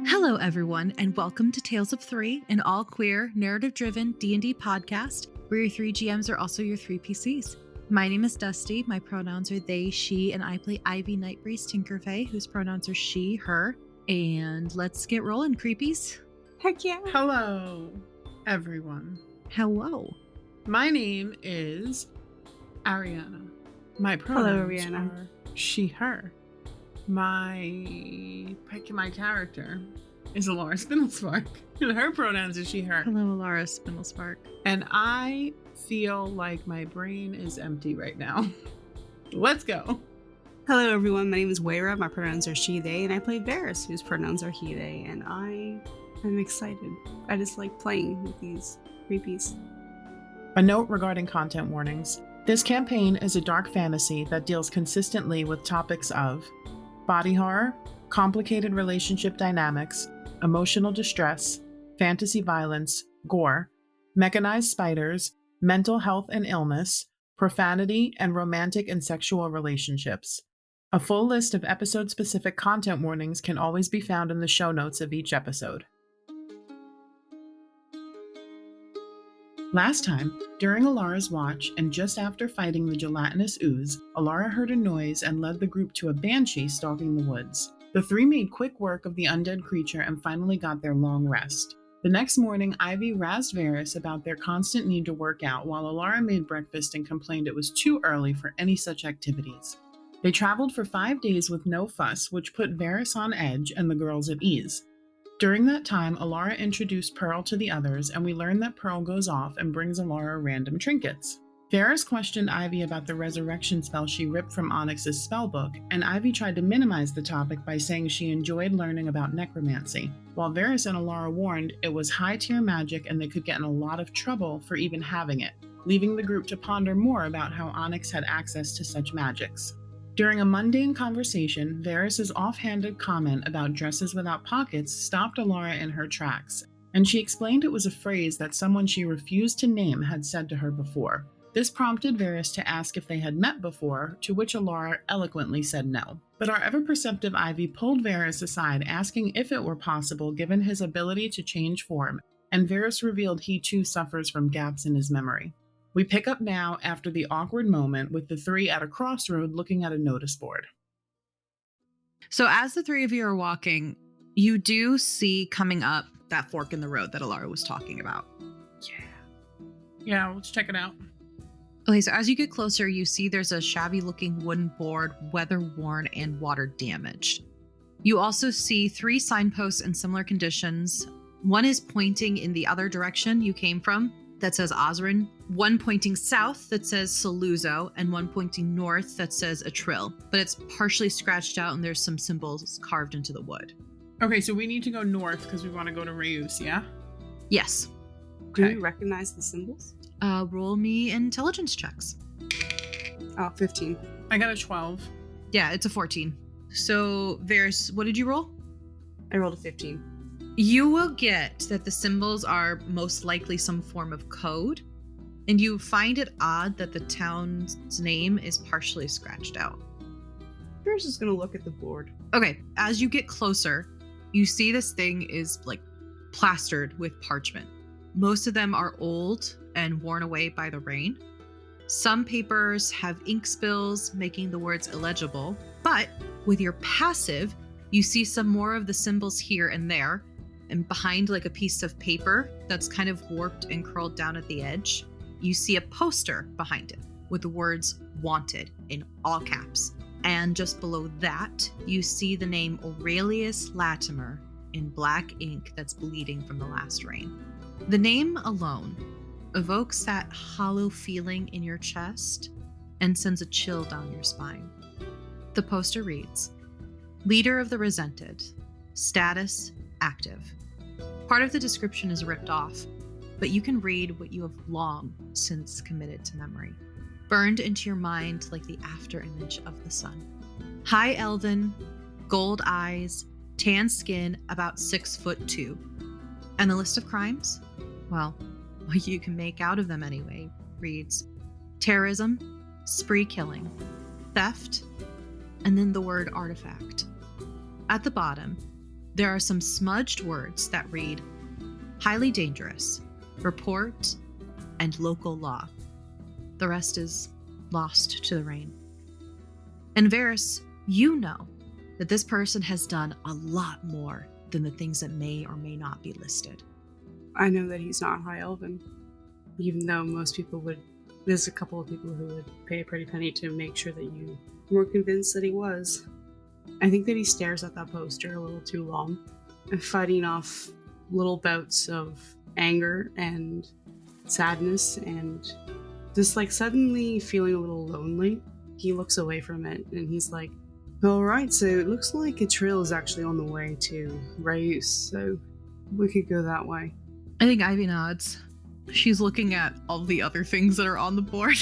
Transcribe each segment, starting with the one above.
Hello, everyone, and welcome to Tales of Three, an all-queer, narrative-driven D&D podcast where your three GMs are also your three PCs. My name is Dusty. My pronouns are they, she, and I play Ivy Nightbreeze Tinkerfey, whose pronouns are she, her. And let's get rolling, creepies. Heck yeah. Hello, everyone. Hello. My name is Ariana. My pronouns are she, her. My character is Elara Spindlespark, and her pronouns are she, her. Hello, Elara Spindlespark. And I feel like my brain is empty right now. Let's go. Hello, everyone. My name is Wayra. My pronouns are she, they, and I play Varys, whose pronouns are he, they, and I am excited. I just like playing with these creepies. A note regarding content warnings. This campaign is a dark fantasy that deals consistently with topics of body horror, complicated relationship dynamics, emotional distress, fantasy violence, gore, mechanized spiders, mental health and illness, profanity, and romantic and sexual relationships. A full list of episode-specific content warnings can always be found in the show notes of each episode. Last time, during Elara's watch and just after fighting the gelatinous ooze, Elara heard a noise and led the group to a banshee stalking the woods. The three made quick work of the undead creature and finally got their long rest. The next morning, Ivy razzed Varys about their constant need to work out, while Elara made breakfast and complained it was too early for any such activities. They traveled for 5 days with no fuss, which put Varys on edge and the girls at ease. During that time, Elara introduced Pearl to the others, and we learned that Pearl goes off and brings Elara random trinkets. Varys questioned Ivy about the resurrection spell she ripped from Onyx's spellbook, and Ivy tried to minimize the topic by saying she enjoyed learning about necromancy, while Varys and Elara warned it was high-tier magic and they could get in a lot of trouble for even having it, leaving the group to ponder more about how Onyx had access to such magics. During a mundane conversation, Varys' offhanded comment about dresses without pockets stopped Elara in her tracks, and she explained it was a phrase that someone she refused to name had said to her before. This prompted Varys to ask if they had met before, to which Elara eloquently said no. But our ever-perceptive Ivy pulled Varys aside, asking if it were possible given his ability to change form, and Varys revealed he too suffers from gaps in his memory. We pick up now after the awkward moment with the three at a crossroad looking at a notice board. So as the three of you are walking, you do see coming up that fork in the road that Elara was talking about. Yeah, let's check it out. Okay, so as you get closer, you see there's a shabby-looking wooden board, weather-worn and water-damaged. You also see 3 signposts in similar conditions. One is pointing in the other direction you came from, that says Osrin, one pointing south that says Saluzzo, and one pointing north that says Atrill, but it's partially scratched out and there's some symbols carved into the wood. Okay, so we need to go north because we want to go to Reus, yeah? Yes. Do we recognize the symbols? Roll me intelligence checks. Oh, 15. I got a 12. Yeah, it's a 14. So, Varys, what did you roll? I rolled a 15. You will get that the symbols are most likely some form of code, and you find it odd that the town's name is partially scratched out. Varys is going to look at the board. Okay, as you get closer, you see this thing is like plastered with parchment. Most of them are old and worn away by the rain. Some papers have ink spills, making the words illegible, but with your passive, you see some more of the symbols here and there, and behind like a piece of paper that's kind of warped and curled down at the edge, you see a poster behind it with the words wanted in all caps. And just below that, you see the name Aurelius Latimer in black ink that's bleeding from the last rain. The name alone evokes that hollow feeling in your chest and sends a chill down your spine. The poster reads, Leader of the Resented, status active. Part of the description is ripped off, but you can read what you have long since committed to memory, burned into your mind like the after image of the sun. High elven, gold eyes, tan skin, about 6'2". And the list of crimes? Well, what you can make out of them anyway reads terrorism, spree killing, theft, and then the word artifact. At the bottom, There are some smudged words that read, highly dangerous, report, and local law. The rest is lost to the rain. And Varys, you know that this person has done a lot more than the things that may or may not be listed. I know that he's not High Elven, even though most people would. There's a couple of people who would pay a pretty penny to make sure that you were convinced that he was. I think that he stares at that poster a little too long, and fighting off little bouts of anger and sadness and just like suddenly feeling a little lonely. He looks away from it and he's like, alright, so it looks like a trail is actually on the way to Rayus, so we could go that way. I think Ivy nods. She's looking at all the other things that are on the board.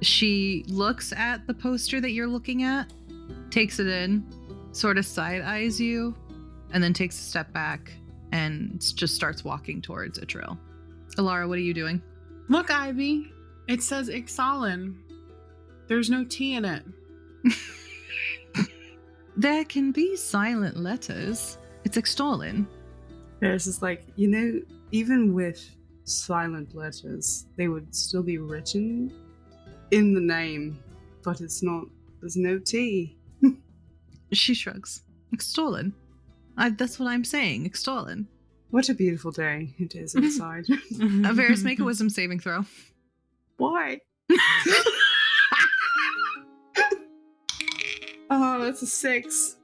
She looks at the poster that you're looking at, takes it in, sort of side-eyes you, and then takes a step back and just starts walking towards a trail. Elara, what are you doing? Look, Ivy. It says Ixalan. There's no T in it. There can be silent letters. It's extolling. There's just like, even with silent letters, they would still be written in the name, but it's not, there's no T. She shrugs. Extolling. That's what I'm saying. Extolling. What a beautiful day it is inside. Varys, make a wisdom saving throw. Why? Oh, that's a 6.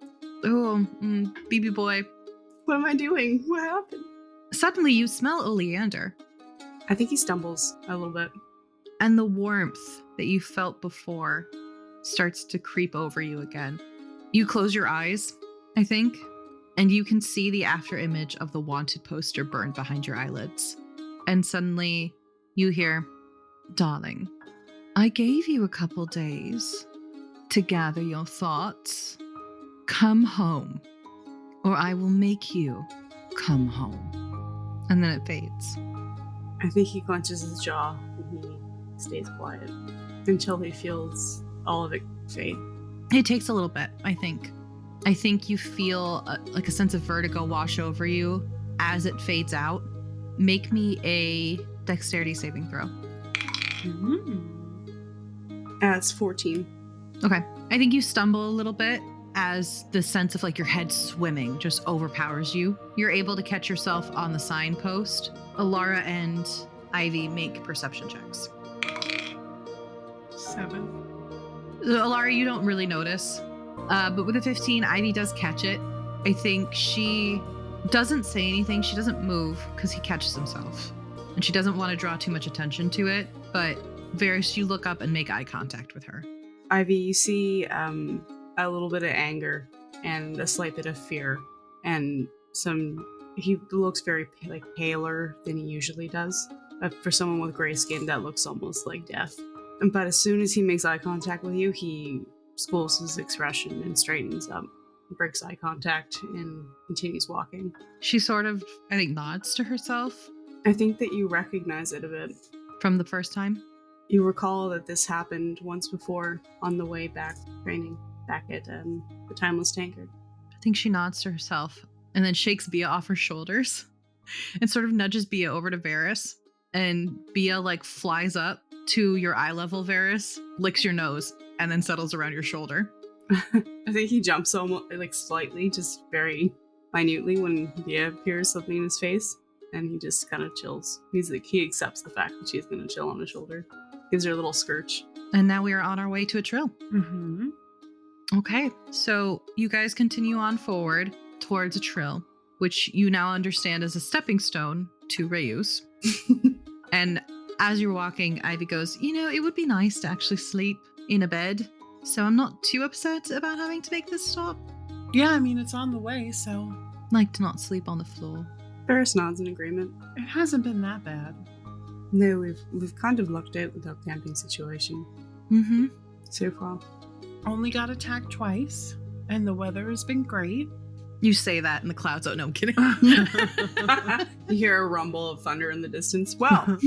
Oh, BB boy. What am I doing? What happened? Suddenly you smell oleander. I think he stumbles a little bit. And the warmth that you felt before starts to creep over you again. You close your eyes, I think, and you can see the after image of the wanted poster burned behind your eyelids. And suddenly you hear, darling, I gave you a couple days to gather your thoughts. Come home, or I will make you come home. And then it fades. I think he clenches his jaw and he stays quiet until he feels all of it fade. It takes a little bit, I think. I think you feel like a sense of vertigo wash over you as it fades out. Make me a dexterity saving throw. It's 14. Okay. I think you stumble a little bit as the sense of like your head swimming just overpowers you. You're able to catch yourself on the signpost. Elara and Ivy make perception checks. 7. Elara, you don't really notice. But with a 15, Ivy does catch it. I think she doesn't say anything. She doesn't move because he catches himself. And she doesn't want to draw too much attention to it. But Varys, you look up and make eye contact with her. Ivy, you see a little bit of anger and a slight bit of fear. And he looks very paler than he usually does. For someone with gray skin, that looks almost like death. But as soon as he makes eye contact with you, he schools his expression and straightens up, breaks eye contact, and continues walking. She sort of, I think, nods to herself. I think that you recognize it a bit. From the first time? You recall that this happened once before on the way back training, back at the Timeless Tankard. I think she nods to herself and then shakes Bia off her shoulders and sort of nudges Bia over to Varys. And Bia flies up to your eye level, Varys, licks your nose, and then settles around your shoulder. I think he jumps almost slightly, just very minutely when Bia appears something in his face, and he just kind of chills. He accepts the fact that she's going to chill on his shoulder. Gives her a little scourge. And now we are on our way to a trill. Mm-hmm. Okay, so you guys continue on forward towards a trill, which you now understand as a stepping stone to Rayus. And as you're walking, Ivy goes, it would be nice to actually sleep in a bed, so I'm not too upset about having to make this stop. Yeah, I mean, it's on the way, so... Like to not sleep on the floor. Varys nods in agreement. It hasn't been that bad. No, we've kind of lucked out with our camping situation. Mm-hmm. So far. Only got attacked twice, and the weather has been great. You say that in the clouds. Oh, no, I'm kidding. You hear a rumble of thunder in the distance. Well.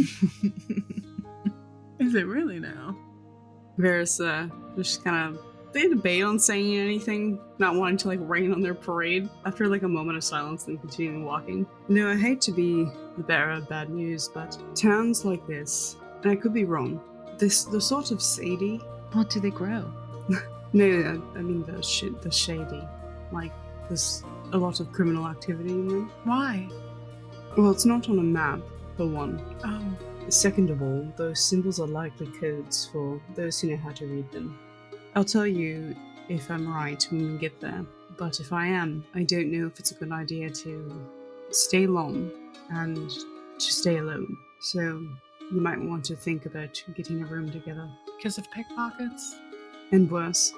Is it really now? Varys just kind of They debate on saying anything, not wanting to like rain on their parade. After like a moment of silence, then continuing walking. No, I hate to be the bearer of bad news, but towns like this, and I could be wrong, they're sort of seedy. What do they grow? No, I mean the shady. Like there's a lot of criminal activity in them. Why? Well, it's not on a map, for one. Oh. Second of all, those symbols are likely codes for those who know how to read them. I'll tell you if I'm right when we get there, but if I am, I don't know if it's a good idea to stay long and to stay alone. So you might want to think about getting a room together. Because of pickpockets? And worse.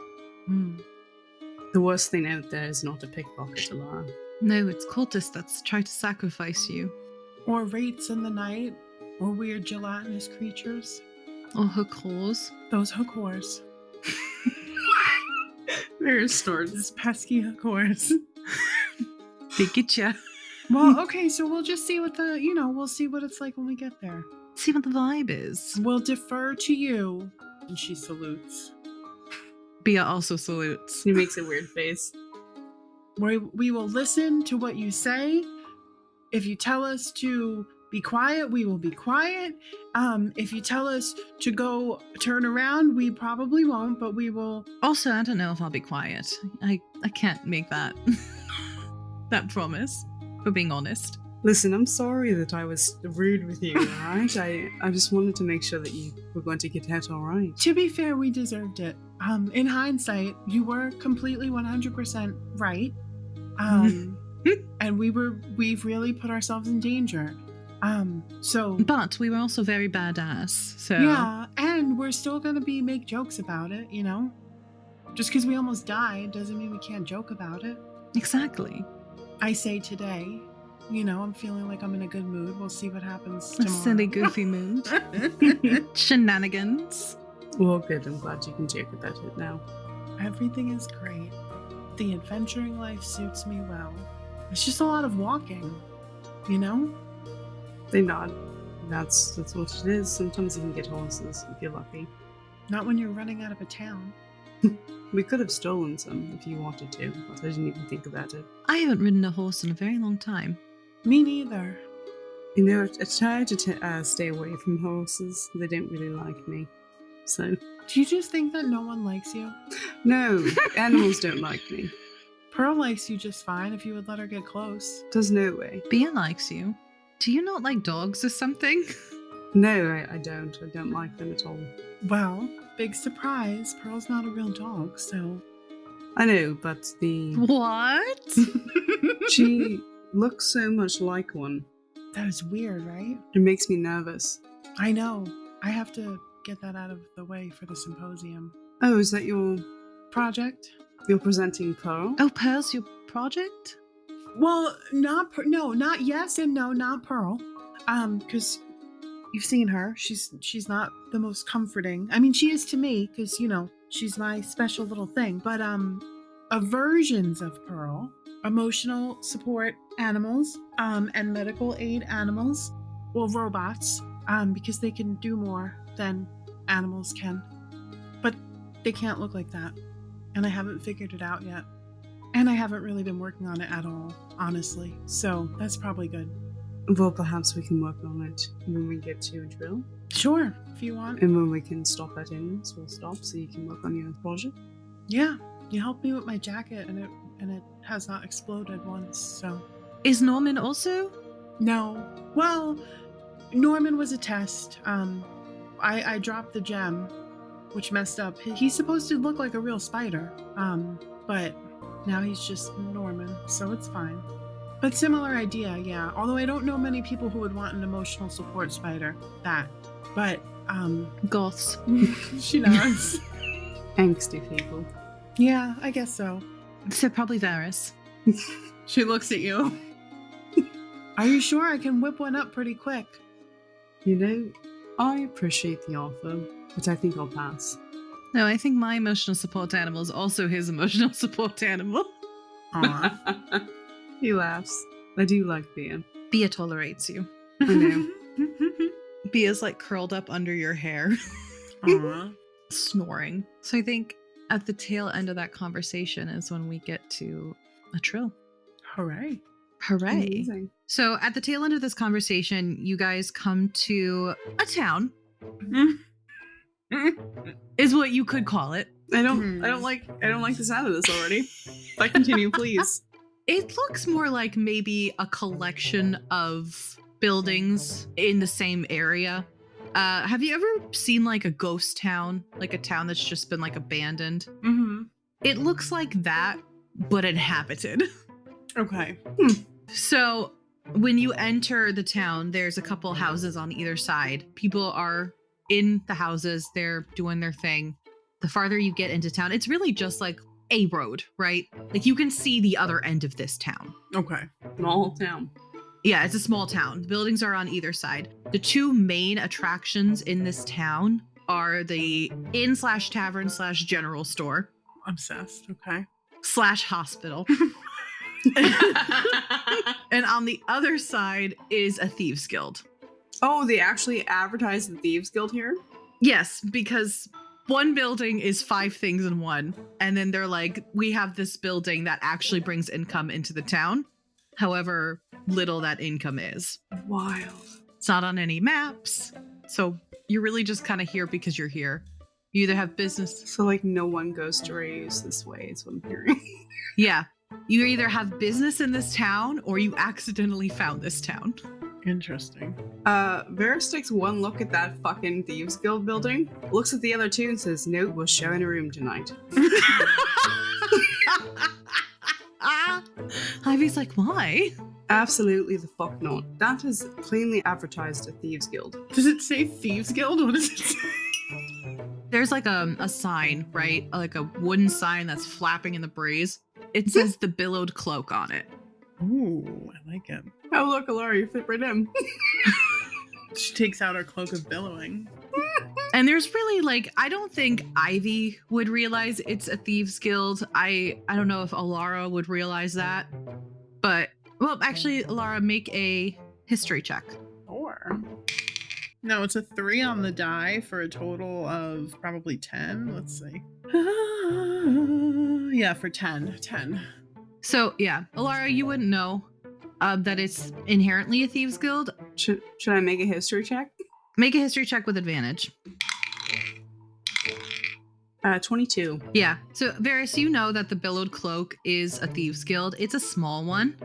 Hmm. The worst thing out there is not a pickpocket, Elara. No, it's cultists that's try to sacrifice you. Or wraiths in the night? Or weird gelatinous creatures? Or hook holes. Those hook whores. Various stores. Those pesky hook whores. They get ya. Well, okay, so we'll just see what we'll see what it's like when we get there. See what the vibe is. We'll defer to you. And she salutes. Bia also salutes. He makes a weird face. We will listen to what you say. If you tell us to be quiet, we will be quiet. If you tell us to go turn around, we probably won't, but we will. Also, I don't know if I'll be quiet. I can't make that that promise, for being honest. Listen, I'm sorry that I was rude with you, alright? I just wanted to make sure that you were going to get out alright. To be fair, we deserved it. In hindsight, you were completely 100% right. And we've really put ourselves in danger. But we were also very badass, so... Yeah, and we're still gonna make jokes about it, you know? Just because we almost died doesn't mean we can't joke about it. Exactly. I say today, I'm feeling like I'm in a good mood. We'll see what happens A tomorrow. silly, goofy mood. Shenanigans. Well, good. I'm glad you can joke about it now. Everything is great. The adventuring life suits me well. It's just a lot of walking, They nod. That's what it is. Sometimes you can get horses if you're lucky. Not when you're running out of a town. We could have stolen some if you wanted to, but I didn't even think about it. I haven't ridden a horse in a very long time. Me neither. I try to stay away from horses. They don't really like me. So... Do you just think that no one likes you? No, animals don't like me. Pearl likes you just fine if you would let her get close. There's no way. Bia likes you. Do you not like dogs or something? No, I don't. I don't like them at all. Well, big surprise. Pearl's not a real dog, so... I know, but the... What? She looks so much like one. That is weird, right? It makes me nervous. I know. I have to get that out of the way for the symposium. Oh, is that your Project? You're presenting Pearl? Oh, Pearl's your project? Well, not yes and no, not Pearl. Because you've seen her. She's not the most comforting. I mean, she is to me, because, she's my special little thing. But, versions of Pearl, emotional support animals, and medical aid animals, well, robots, because they can do more than animals can. But they can't look like that. And I haven't figured it out yet. And I haven't really been working on it at all, honestly. So that's probably good. Well, perhaps we can work on it when we get to a drill. Sure, if you want. And when we can stop at inns, we'll stop so you can work on your project. Yeah, you helped me with my jacket and it has not exploded once, so. Is Norman also? No. Well, Norman was a test. I dropped the gem, which messed up. He's supposed to look like a real spider, but now he's just Norman, so it's fine. But similar idea, yeah. Although I don't know many people who would want an emotional support spider. But, Goths. she knows. Angsty people. Yeah, I guess so. So probably Varys. She looks at you. Are you sure? I can whip one up pretty quick. I appreciate the offer, but I think I'll pass. No, I think my emotional support animal is also his emotional support animal. Aw. He laughs. I do like Bia. Bia tolerates you. I know. Bia's like curled up under your hair, Aw. snoring. So I think at the tail end of that conversation is when we get to a trill. Hooray. Hooray. Amazing. So at the tail end of this conversation, you guys come to a town, is what you could call it. I don't like the sound of this already. If I continue, please. It looks more like maybe a collection of buildings in the same area. Have you ever seen like a ghost town, like a town that's just been like abandoned? Mm-hmm. It looks like that, but inhabited. Okay. So when you enter the town, there's a couple houses on either side. People are in the houses, they're doing their thing. The farther you get into town, it's really just like a road, right? Like you can see the other end of this town. Okay. Small town. Yeah, it's a small town. The buildings are on either side. The two main attractions in this town are the inn/tavern/general store Obsessed. Okay. /hospital. And on the other side is a thieves guild. Oh, they actually advertise the Thieves Guild here? Yes, because one building is 5 things in one. And then they're like, we have this building that actually brings income into the town. However little that income is. Wild. It's not on any maps. So you're really just kind of here because you're here. You either have business. So, like, no one goes to Ray's this way, is what I'm hearing. Yeah. You either have business in this town or you accidentally found this town. Interesting. Varys takes one look at that fucking Thieves Guild building, looks at the other two and says, "Note, we'll share in a room tonight." Ivy's like, why? Absolutely the fuck not. That is plainly advertised at Thieves Guild. Does it say Thieves Guild? What does it say? There's like a sign, right? Like a wooden sign that's flapping in the breeze. It says the billowed cloak on it. Ooh, I like it. Oh, look, Elara, you fit right in. She takes out her cloak of billowing. And there's really like, I don't think Ivy would realize it's a thieves guild. I don't know if Elara would realize that. But, well, actually, Elara, make a history check. Or no, it's a 3 on the die for a total of probably 10. Let's see. Yeah, for 10. 10. So, yeah, Elara, you wouldn't know that it's inherently a thieves guild. Should I make a history check? Make a history check with advantage. 22. Yeah. So, Varys, you know that the Billowed Cloak is a thieves guild. It's a small one.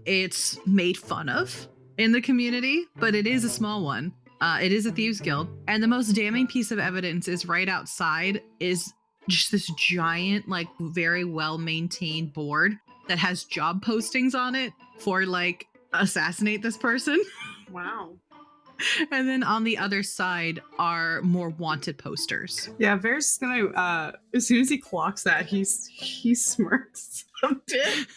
It's made fun of in the community, but it is a small one. It is a thieves guild. And the most damning piece of evidence is right outside is just this giant, like, very well-maintained board that has job postings on it for, like, assassinate this person. Wow. And then on the other side are more wanted posters. Yeah, Varys is gonna, as soon as he clocks that, he smirks a bit.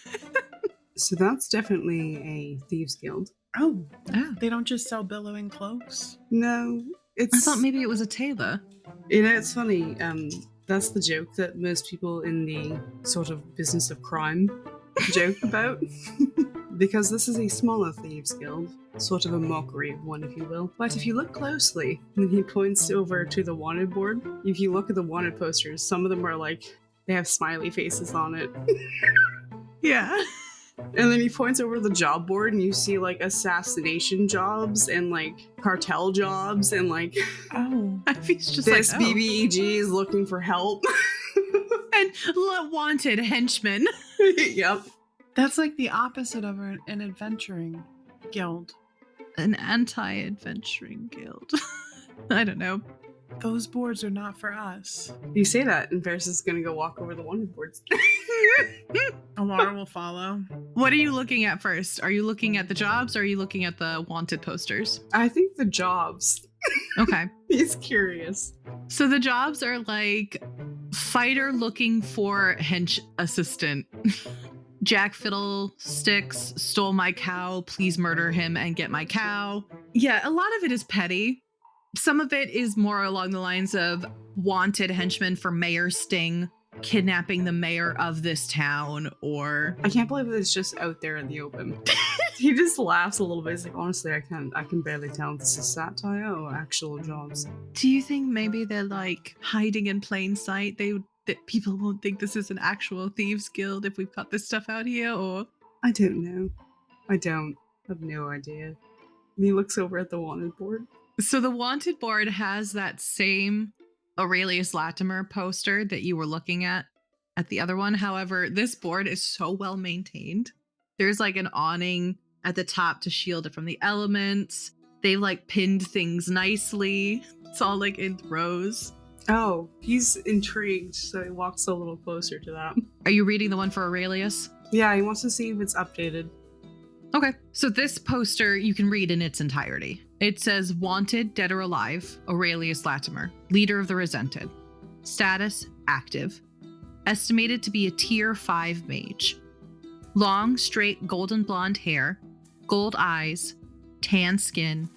So that's definitely a thieves guild. Oh, Oh. they don't just sell billowing cloaks? No, it's... I thought maybe it was a tailor. You know, it's funny, that's the joke that most people in the sort of business of crime joke about. Because this is a smaller thieves guild, sort of a mockery of one, if you will. But if you look closely, and he points over to the wanted board, if you look at the wanted posters, some of them are like, they have smiley faces on it. Yeah. And then he points over to the job board and you see like assassination jobs and like cartel jobs and like, Oh. He's just this like, oh. BBEG is looking for help. And wanted henchmen. Yep. That's like the opposite of an adventuring guild. An anti-adventuring guild. I don't know. Those boards are not for us. You say that and Varys is gonna go walk over the wanted boards. Elara will follow. What are you looking at first? Are you looking at the jobs or are you looking at the wanted posters? I think the jobs. Okay. He's curious. So the jobs are like fighter looking for hench assistant. Jack Fiddlesticks stole my cow. Please murder him and get my cow. Yeah, a lot of it is petty. Some of it is more along the lines of wanted henchmen for Mayor Sting, kidnapping the mayor of this town, or... I can't believe it's just out there in the open. He just laughs a little bit. He's like, honestly, I can barely tell if this is satire or actual jobs. Do you think maybe they're like hiding in plain sight? They would that people won't think this is an actual thieves guild if we've got this stuff out here, or I don't know. I don't. I have no idea. And he looks over at the wanted board. So the wanted board has that same Aurelius Latimer poster that you were looking at the other one. However, this board is so well maintained. There's like an awning at the top to shield it from the elements. They've like pinned things nicely. It's all like in rows. Oh, he's intrigued, so he walks a little closer to that. Are you reading the one for Aurelius? Yeah, he wants to see if it's updated. Okay. So this poster you can read in its entirety. It says, wanted, dead or alive, Aurelius Latimer, leader of the Resented. Status, active. Estimated to be a tier 5 mage. Long, straight, golden blonde hair, gold eyes, tan skin,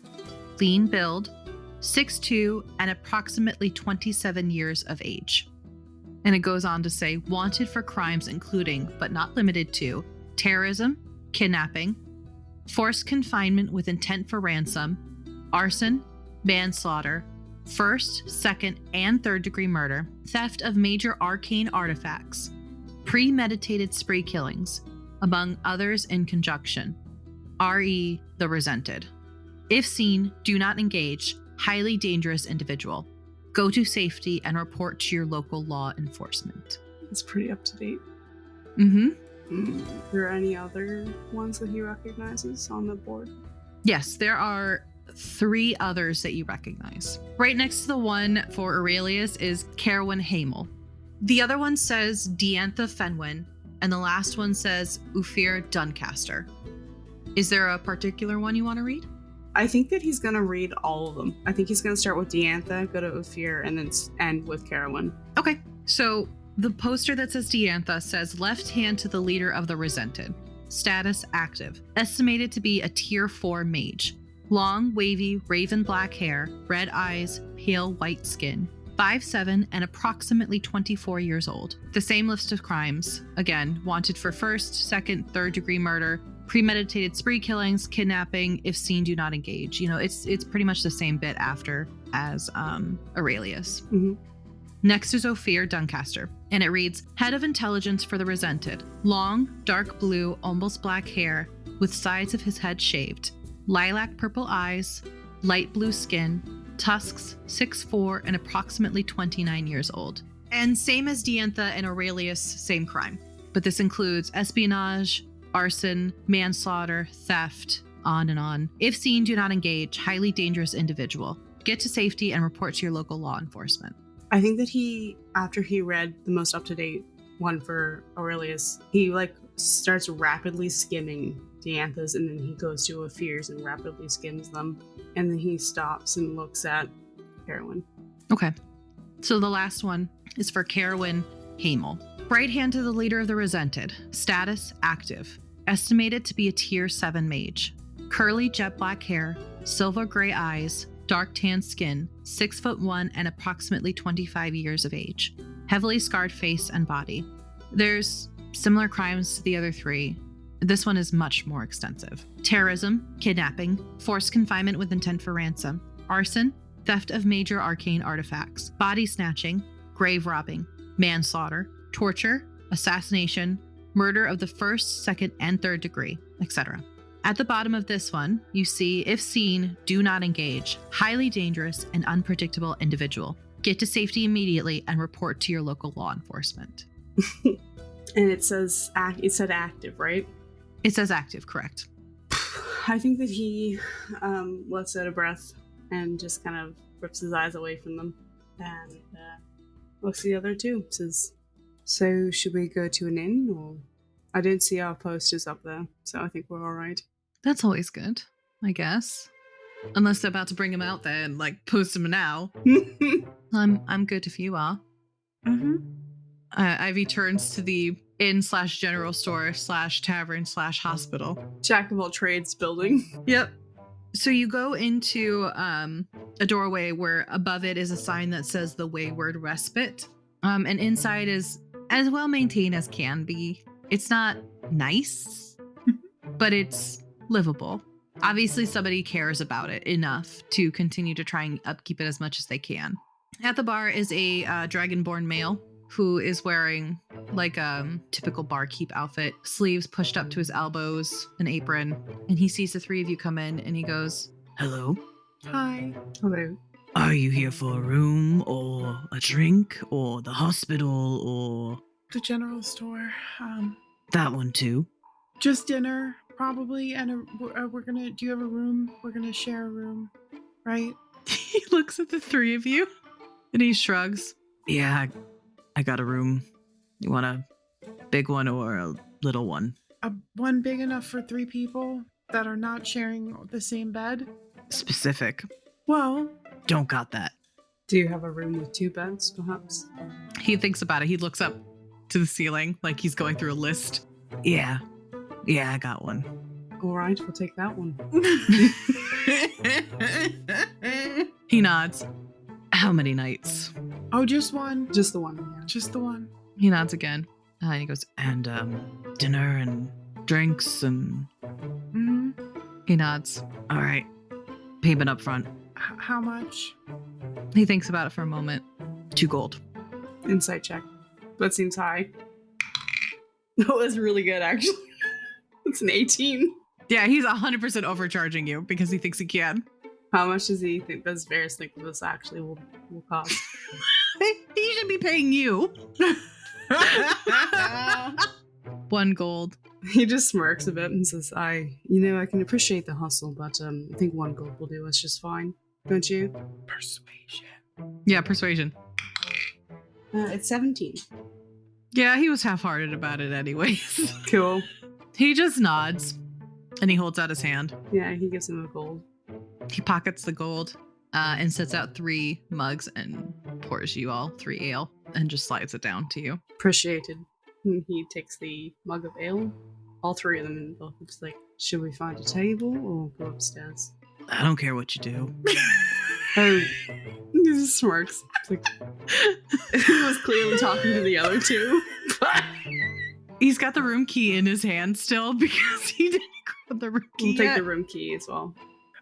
lean build, 6'2", and approximately 27 years of age. And it goes on to say, wanted for crimes including, but not limited to, terrorism, kidnapping, forced confinement with intent for ransom, arson, manslaughter, first, second, and third degree murder, theft of major arcane artifacts, premeditated spree killings, among others in conjunction. R.E. the Resented. If seen, do not engage. Highly dangerous individual. Go to safety and report to your local law enforcement. It's pretty up to date. Mm-hmm. Are there any other ones that he recognizes on the board? Yes, there are 3 others that you recognize. Right next to the one for Aurelius is Carwyn Hamel. The other one says Diantha Fenwyn, and the last one says Ufir Duncaster. Is there a particular one you want to read? I think that he's going to read all of them. I think he's going to start with Diantha, go to Ufir, and then end with Carwyn. Okay, so the poster that says Diantha says left hand to the leader of the Resented. Status active. Estimated to be a tier 4 mage. Long, wavy, raven black hair, red eyes, pale white skin. 5'7" and approximately 24 years old. The same list of crimes. Again, wanted for first, second, third degree murder, premeditated spree killings, kidnapping, if seen, do not engage. You know, it's pretty much the same bit after as Aurelius. Mm-hmm. Next is Ophir Duncaster, and it reads, head of intelligence for the Resented. Long, dark blue, almost black hair, with sides of his head shaved. Lilac purple eyes, light blue skin, tusks, 6'4", and approximately 29 years old. And same as Diantha and Aurelius, same crime. But this includes espionage, arson, manslaughter, theft, on and on. If seen, do not engage. Highly dangerous individual. Get to safety and report to your local law enforcement. I think that after he read the most up-to-date one for Aurelius, he starts rapidly skimming Diantha's, and then he goes to Ophir's and rapidly skims them. And then he stops and looks at Carwyn. Okay. So the last one is for Carwyn Hamel. Right hand to the leader of the Resented. Status active. Estimated to be a tier 7 mage. Curly jet black hair, silver gray eyes, dark tan skin, 6'1" and approximately 25 years of age. Heavily scarred face and body. There's similar crimes to the other 3. This one is much more extensive. Terrorism, kidnapping, forced confinement with intent for ransom, arson, theft of major arcane artifacts, body snatching, grave robbing, manslaughter, torture, assassination, murder of the first, second, and third degree, etc. At the bottom of this one, you see, if seen, do not engage. Highly dangerous and unpredictable individual. Get to safety immediately and report to your local law enforcement. And it said active, right? It says active, correct. I think that he lets out a breath and just kind of rips his eyes away from them and looks at the other 2. Says, so should we go to an inn? Or I didn't see our posters up there, so I think we're all right. That's always good, I guess. Unless they're about to bring him out there and post him now. I'm good if you are. Mm-hmm. Ivy turns to the inn/general store/tavern/hospital. Jack of all trades building. Yep. So you go into a doorway where above it is a sign that says the Wayward Respite. And inside is as well maintained as can be. It's not nice, but it's livable. Obviously, somebody cares about it enough to continue to try and upkeep it as much as they can. At the bar is a dragonborn male who is wearing like a typical barkeep outfit, sleeves pushed up to his elbows, an apron, and he sees the three of you come in and he goes, "Hello? Hi. Hello. Are you here for a room or a drink or the hospital or The general store. that one too?" Just dinner, probably, and we're gonna. Do you have a room? We're gonna share a room, right? He looks at the three of you and he shrugs. "Yeah, I got a room. You want a big one or a little one?" One big enough for 3 people that are not sharing the same bed. "Specific. Well, Don't got that." Do you have a room with 2 beds, perhaps? He thinks about it. He looks up to the ceiling like he's going through a list. Yeah, I got one. All right, we'll take that one. He nods. "How many nights?" oh, just one. Just the one, yeah. Just the one. He nods again. And he goes, "And dinner and drinks and..." Mm-hmm. He nods. "All right. Payment up front." How much? He thinks about it for a moment. 2 gold. Insight check. That seems high. That was really good, actually. It's an 18. Yeah, he's 100% overcharging you because he thinks he can. How much does he think this Varys think this actually will cost? He should be paying you. 1 gold. He just smirks a bit and says, I can appreciate the hustle, but I think 1 gold will do us just fine. Don't you? Persuasion. Yeah, persuasion. It's 17. Yeah, he was half-hearted about it anyways. Cool. He just nods and he holds out his hand. Yeah, he gives him a gold. He pockets the gold and sets out 3 mugs and pours you all 3 ale and just slides it down to you. Appreciated. And he takes the mug of ale, all 3 of them, and both looks like, should we find a table or go upstairs? "I don't care what you do." Oh, he just smirks. It's like, he was clearly talking to the other 2. He's got the room key in his hand still because he didn't grab the room key We'll take yet. the room key as well.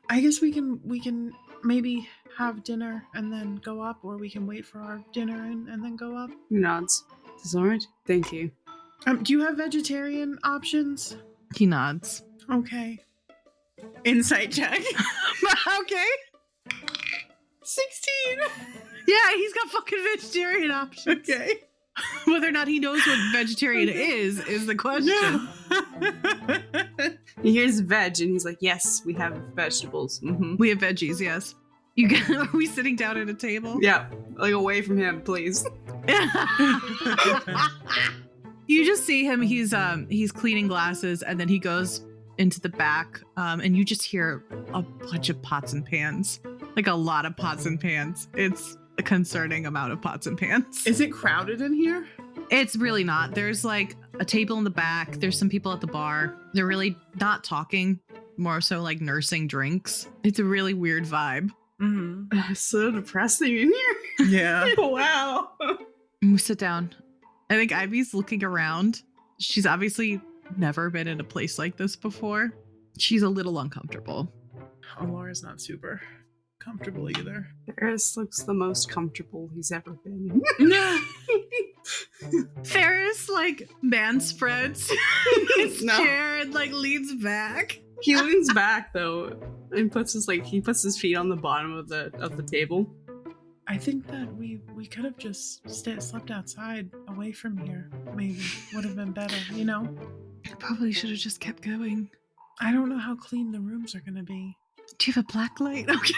I guess we can maybe have dinner and then go up, or we can wait for our dinner and then go up. He nods. It's all right. Thank you. Do you have vegetarian options? He nods. Okay. Insight check. Okay. 16. Yeah, he's got fucking vegetarian options. Okay. Whether or not he knows what vegetarian is the question. He hears veg and he's like, yes, we have vegetables. Mm-hmm. We have veggies, yes. Are we sitting down at a table? Yeah, like away from him, please. You just see him, he's cleaning glasses and then he goes into the back and you just hear a bunch of pots and pans. Like a lot of pots and pans. It's a concerning amount of pots and pans. Is it crowded in here? It's really not. There's like a table in the back. There's some people at the bar. They're really not talking, more so like nursing drinks. It's a really weird vibe. Mm-hmm. So depressing in here. Yeah. Wow. We sit down. I think Ivy's looking around. She's obviously never been in a place like this before. She's a little uncomfortable. Oh, Laura's not super comfortable either. Ferris looks the most comfortable he's ever been. Ferris like man spreads in his No. chair and like leans back. He leans back though and puts his feet on the bottom of the table. I think that we could have just slept outside away from here. Maybe would have been better, you know? Probably should have just kept going. I don't know how clean the rooms are going to be. Do you have a black light? Okay.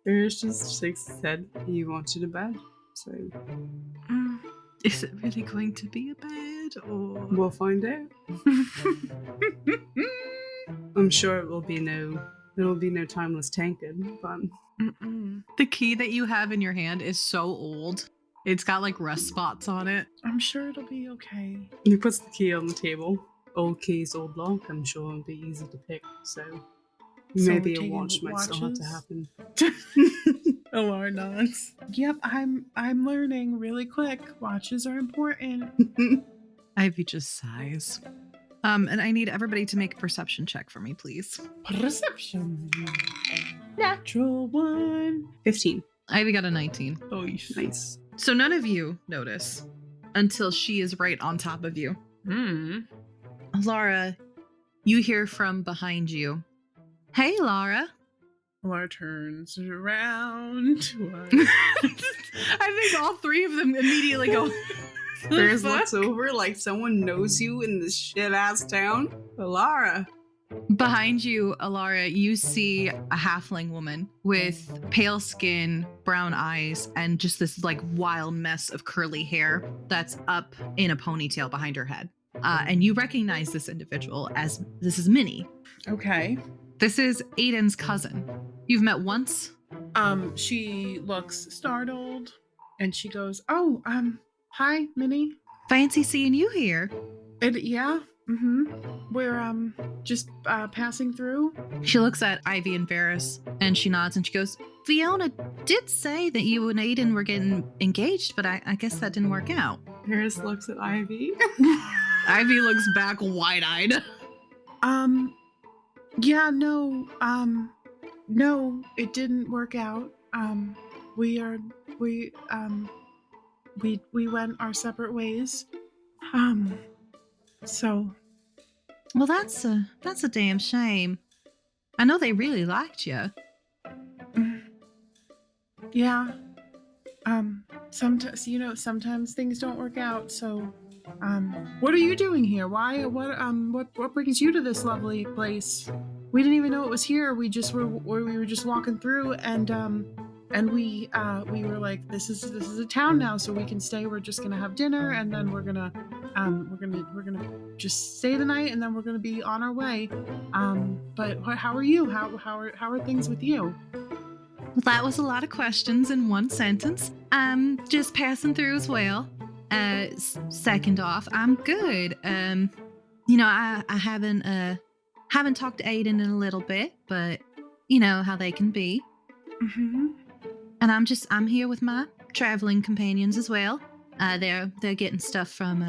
Ferris just shakes his head. He wants you to bed. So Is it really going to be a bed or we'll find out. I'm sure it will be no timeless tankard, but Mm-mm. the key that you have in your hand is so old. It's got like rust spots on it. I'm sure it'll be okay. he puts the key on the table. Old keys, old lock. I'm sure it'll be easy to pick. So So maybe we're a watch taking might still have to watches? happen. Alara nods. Yep, I'm learning really quick. Watches are important. Ivy just sighs. And I need everybody to make a perception check for me, please. Perception. Natural 1. 15. Ivy got a 19. Oh, Nice. So none of you notice until she is right on top of you. Laura, you hear from behind you. Hey, Laura. Laura turns around. I think all three of them immediately go. Ferris looks over like someone knows you in this shit-ass town. Elara. Behind you, Elara, you see a halfling woman with pale skin, brown eyes, and just this like wild mess of curly hair that's up in a ponytail behind her head. And you recognize this individual as this is Minnie. Okay. This is Aiden's cousin. You've met once? She looks startled and she goes, "Oh, hi, Minnie. Fancy seeing you here. Yeah. We're just passing through." She looks at Ivy and Varys and she nods and she goes, Fiona did say that you and Aiden were getting engaged, but I guess that didn't work out. Ferris looks at Ivy. Ivy looks back wide-eyed. Yeah, no, it didn't work out. We went our separate ways. So. Well, that's a damn shame. I know they really liked you. Yeah. Sometimes things don't work out, so. What are you doing here? What brings you to this lovely place? We didn't even know it was here. We were just walking through, and we were like, this is a town now, so we can stay. We're just gonna have dinner, and then we're gonna just stay the night, and then we're gonna be on our way. But how are you? How are things with you? Well, that was a lot of questions in one sentence. I'm just passing through as well. Second off, I'm good. I haven't talked to Aiden in a little bit, but you know how they can be. Mm-hmm. And I'm here with my traveling companions as well. They're getting stuff from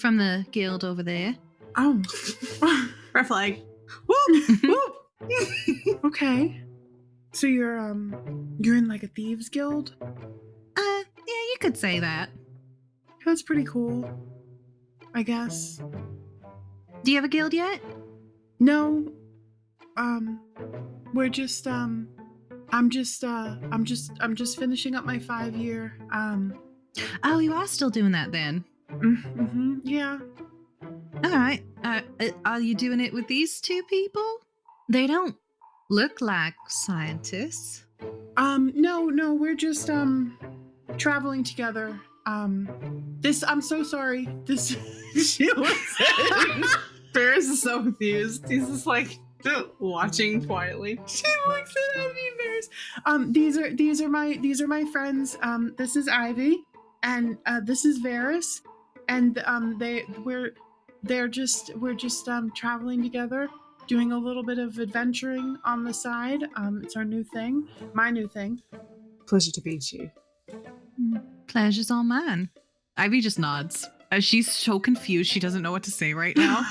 the guild over there. Oh, Red flag. Whoop whoop. Okay. So you're in like a thieves guild? Yeah, you could say that. That's pretty cool, I guess. Do you have a guild yet? No. We're just I'm just finishing up my 5-year. Oh, you are still doing that then? Yeah. All right. Are you doing it with these two people? They don't look like scientists. No, we're just traveling together. I'm so sorry. This she looks at Ferris is so confused. He's just like watching quietly. She looks at Ivy and Varys. These are my friends. This is Ivy, and this is Varys, and we're just traveling together, doing a little bit of adventuring on the side. It's our new thing, my new thing. Pleasure to meet you. Pleasure's all mine. Ivy just nods. She's so confused she doesn't know what to say right now,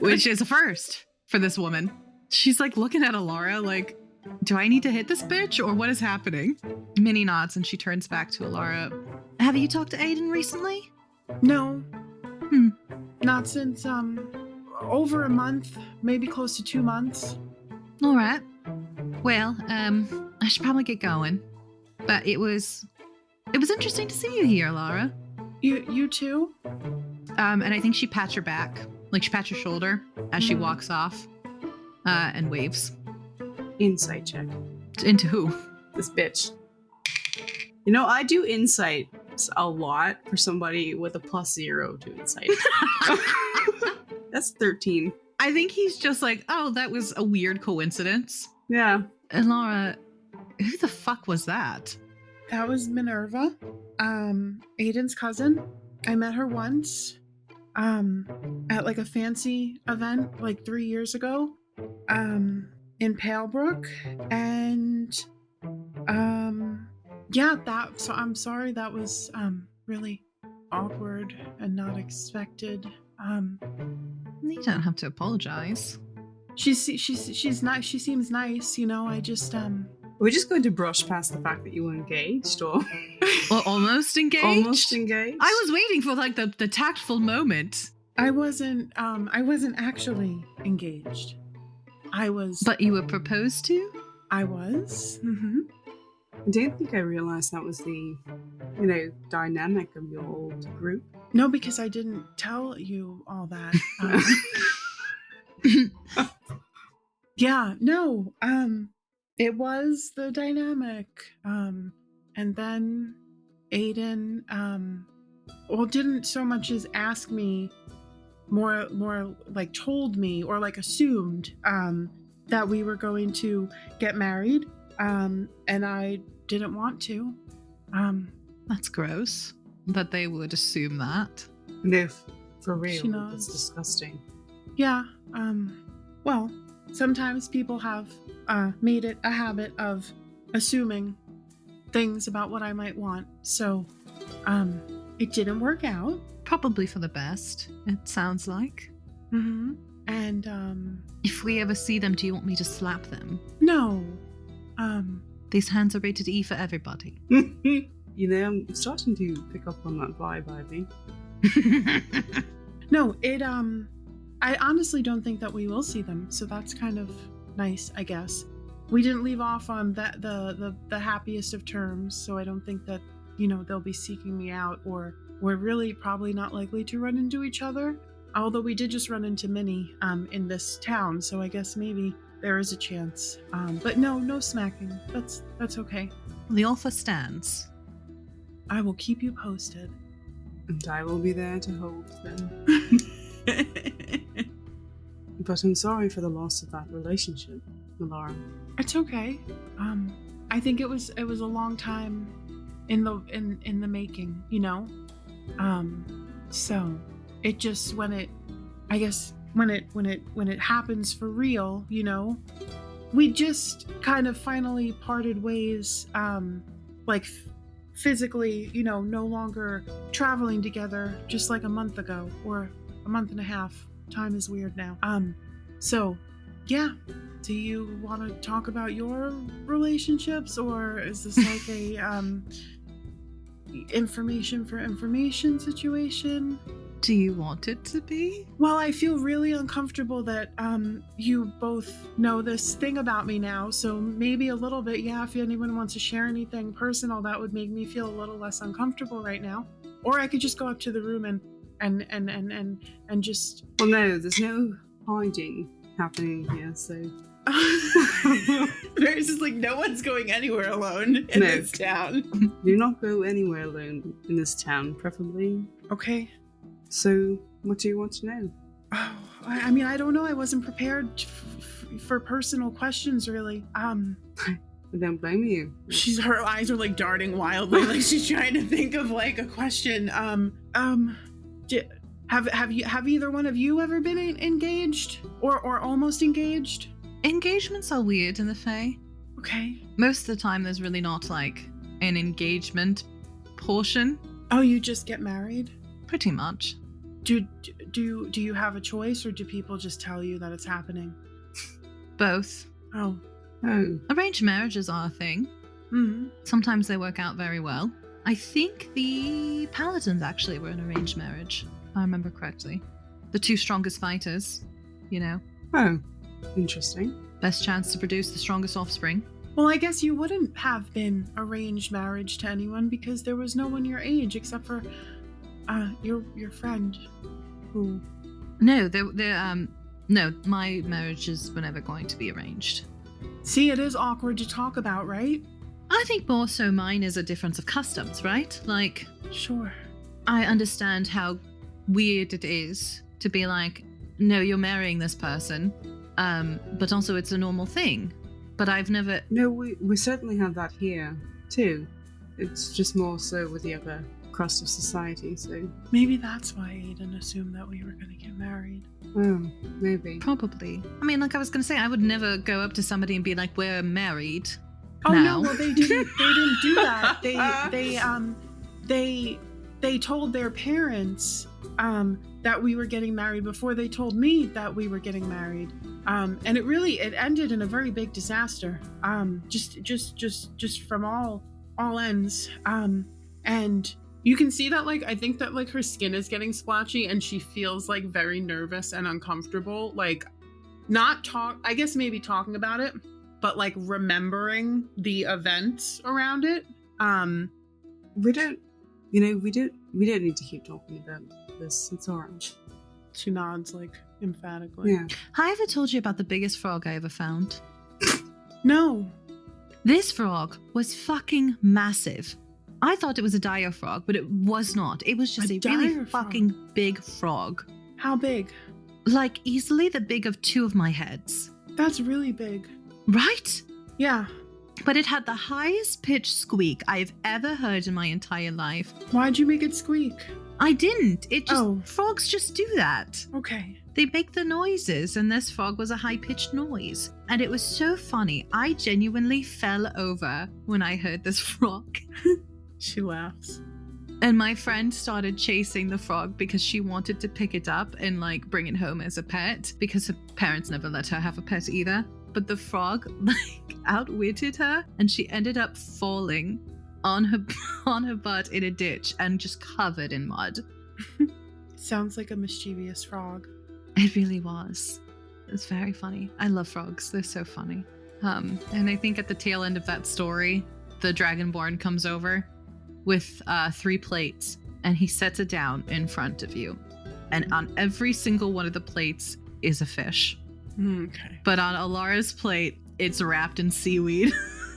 which is a first for this woman. She's like looking at Elara like, do I need to hit this bitch or what is happening? Minnie nods and she turns back to Elara. Have you talked to Aiden recently? No. Not since over a month, maybe close to 2 months. All right. Well, I should probably get going. But it was interesting to see you here, Lara. You too? And I think she pats her back, like she pats her shoulder as she walks off, and waves. Insight check. Into who? This bitch. You know, I do insight a lot for somebody with a +0 to insight. That's 13. I think he's just like, oh, that was a weird coincidence. Yeah. And Laura, who the fuck was that? That was Minerva, Aiden's cousin. I met her once, at like a fancy event like 3 years ago, in Palebrook, and so I'm sorry that was really awkward and not expected. You don't have to apologize. She's nice. She seems nice, you know. I just We're just going to brush past the fact that you were engaged, or Or almost engaged? almost engaged. I was waiting for like the tactful moment. I wasn't actually engaged. I was. But you were proposed to? I was. Mm-hmm. I don't think I realized that was the, dynamic of your old group. No, because I didn't tell you all that. Yeah, no. It was the dynamic. And then Aiden, didn't so much as ask me, more like told me or like assumed that we were going to get married. And I didn't want to. That's gross. That they would assume that. No, for She real. nods. It's disgusting. Yeah. Well, sometimes people have made it a habit of assuming things about what I might want. So, it didn't work out. Probably for the best, it sounds like. Mm-hmm. And, If we ever see them, do you want me to slap them? no. These hands are rated E for everybody. I'm starting to pick up on that vibe, I think. No, I honestly don't think that we will see them, so that's kind of nice, I guess. We didn't leave off on the happiest of terms, so I don't think that, they'll be seeking me out, or we're really probably not likely to run into each other. Although we did just run into Minnie in this town, so I guess maybe there is a chance. But no smacking. That's okay. The offer stands. I will keep you posted. And I will be there to hold them. But I'm sorry for the loss of that relationship, Elara. It's okay. I think it was a long time in the making, So it just when it happens for real, we just kind of finally parted ways, physically, no longer traveling together, just like a month ago or a month and a half. Time is weird now. So yeah. Do you want to talk about your relationships, or is this like a information for information situation? Do you want it to be? Well, I feel really uncomfortable that you both know this thing about me now, so maybe a little bit, yeah, if anyone wants to share anything personal, that would make me feel a little less uncomfortable right now. Or I could just go up to the room and just... Well, no, there's no hiding happening here, so... There's just like no one's going anywhere alone in this town. Do not go anywhere alone in this town, preferably. Okay. So, what do you want to know? Oh, I mean, I don't know. I wasn't prepared for personal questions, really. I don't blame you. Her eyes are like darting wildly, like she's trying to think of like a question. Have either one of you ever been engaged or almost engaged? Engagements are weird in the Fae. Okay. Most of the time, there's really not like an engagement portion. Oh, you just get married? Pretty much. Do you have a choice, or do people just tell you that it's happening? Both. Oh. Arranged marriages are a thing. Mm-hmm. Sometimes they work out very well. I think the Paladins actually were an arranged marriage, if I remember correctly. The two strongest fighters, Oh, interesting. Best chance to produce the strongest offspring. Well, I guess you wouldn't have been arranged marriage to anyone because there was no one your age except for your friend who... No, no, my marriages were never going to be arranged. See, it is awkward to talk about, right? I think more so mine is a difference of customs, right? Like, sure. I understand how weird it is to be like, no, you're marrying this person, but also it's a normal thing. But I've never... No, we certainly have that here, too. It's just more so with the other crust of society, so... Maybe that's why Aiden assumed that we were going to get married. Oh, maybe. Probably. I mean, like I was going to say, I would never go up to somebody and be like, we're married. Oh, now. No, well, they didn't do that. They told their parents that we were getting married before they told me that we were getting married. And it ended in a very big disaster. Just from all ends. And you can see that, like, I think that, like, her skin is getting splotchy and she feels, like, very nervous and uncomfortable. Like, I guess maybe talking about it, but, like, remembering the events around it. We don't need to keep talking about this. It's alright. She nods, like, emphatically. Yeah. Have I ever told you about the biggest frog I ever found? No. This frog was fucking massive. I thought it was a dire frog, but it was not. It was just a really dire fucking big frog. How big? Like, easily the big of 2 of my heads. That's really big. Right? Yeah. But it had the highest pitched squeak I've ever heard in my entire life. Why'd you make it squeak? I didn't. Oh. Frogs just do that. Okay. They make the noises, and this frog was a high-pitched noise. And it was so funny. I genuinely fell over when I heard this frog. She laughs. And my friend started chasing the frog because she wanted to pick it up and, like, bring it home as a pet, because her parents never let her have a pet either. But the frog, like, outwitted her, and she ended up falling on her butt in a ditch and just covered in mud. Sounds like a mischievous frog. It really was. It's very funny. I love frogs. They're so funny. And I think at the tail end of that story, the Dragonborn comes over with 3 plates, and he sets it down in front of you. And on every single one of the plates is a fish. Okay. But on Elara's plate, it's wrapped in seaweed.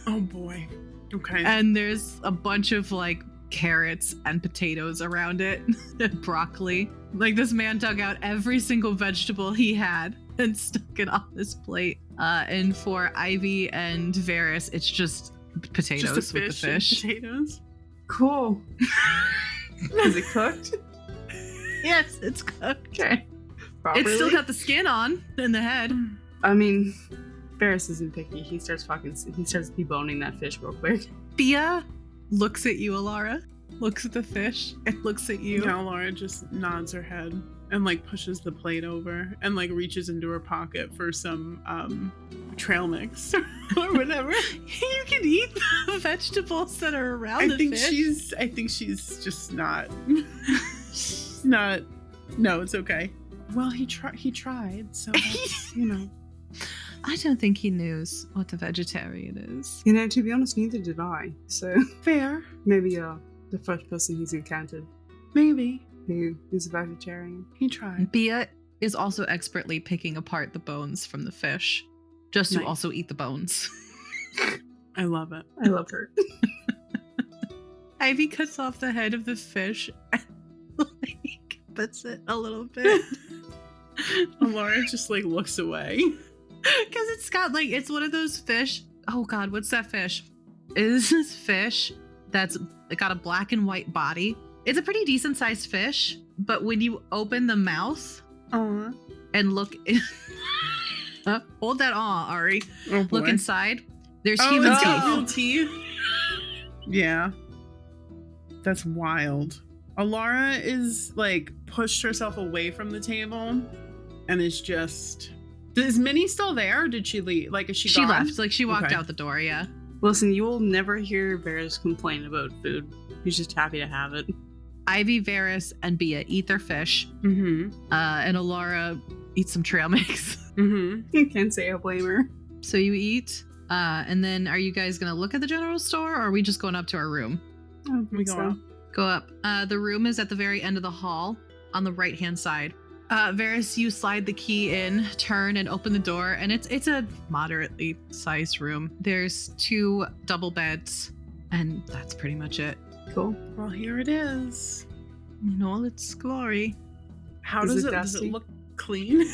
Oh boy. Okay. And there's a bunch of, like, carrots and potatoes around it, and broccoli. Like, this man dug out every single vegetable he had and stuck it on this plate. And for Ivy and Varys, it's just potatoes Just a with the fish. and potatoes. Cool. Is it cooked? Yes, it's cooked. Okay. Properly? It's still got the skin on in the head. I mean, Ferris isn't picky. He starts deboning that fish real quick. Bia looks at you, Elara, looks at the fish, and looks at you. Yeah, Laura just nods her head and, like, pushes the plate over and, like, reaches into her pocket for some trail mix or whatever. You can eat the vegetables that are around the fish. I think she's just not. She's not. No, it's okay. Well, he tried, so that's, you know. I don't think he knows what a vegetarian is. You know, to be honest, neither did I. So Fair. maybe the first person he's encountered Maybe. who is a vegetarian. He tried. Bia is also expertly picking apart the bones from the fish, just to Nice. also eat the bones. I love it. I love her. Ivy cuts off the head of the fish and, like, puts it a little bit. Laura just, like, looks away. Because it's got, like, it's one of those fish. Oh God, what's that fish? It is this fish that's got a black and white body. It's a pretty decent sized fish, but when you open the mouth and look, hold that Ari. Oh, boy. Look inside. There's Oh, human it's teeth. got little teeth. Yeah. That's wild. Elara is, like, pushed herself away from the table and is just... Is Minnie still there, or did she leave? Like, is she She gone? left. Like, she walked Okay. out the door, yeah. Listen, you will never hear Varys complain about food. He's just happy to have it. Ivy, Varys, and Bia eat their fish. Mm-hmm. And Elara eats some trail mix. Mm-hmm. You can't say I blame her. So you eat. And then are you guys going to look at the general store, or are we just going up to our room? Oh, We go up. Go up. The room is at the very end of the hall on the right-hand side. Varys, you slide the key in, turn, and open the door, and it's a moderately sized room. There's 2 double beds, and that's pretty much it. Cool. Well, here it is. In all its glory. How Is does it it does it dusty? look clean?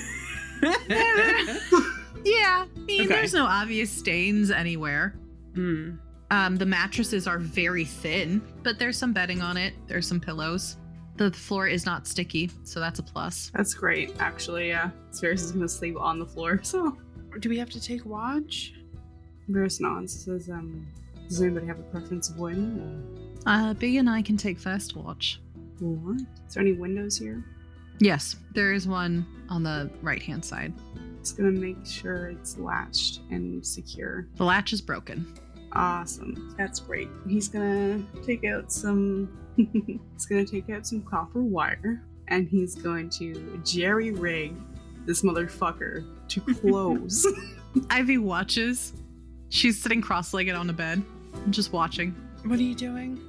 Yeah, I mean, Okay. there's no obvious stains anywhere. Hmm. The mattresses are very thin, but there's some bedding on it. There's some pillows. The floor is not sticky, so that's a plus. That's great, actually, yeah. Varys is gonna sleep on the floor, so. Do we have to take watch? Varys nods, says, does anybody have a preference of when? Big and I can take first watch. Or what? Is there any windows here? Yes, there is one on the right-hand side. Just gonna make sure it's latched and secure. The latch is broken. Awesome. That's great. He's gonna take out some copper wire, and he's going to jerry-rig this motherfucker to close. Ivy watches. She's sitting cross-legged on a bed, just watching. What are you doing?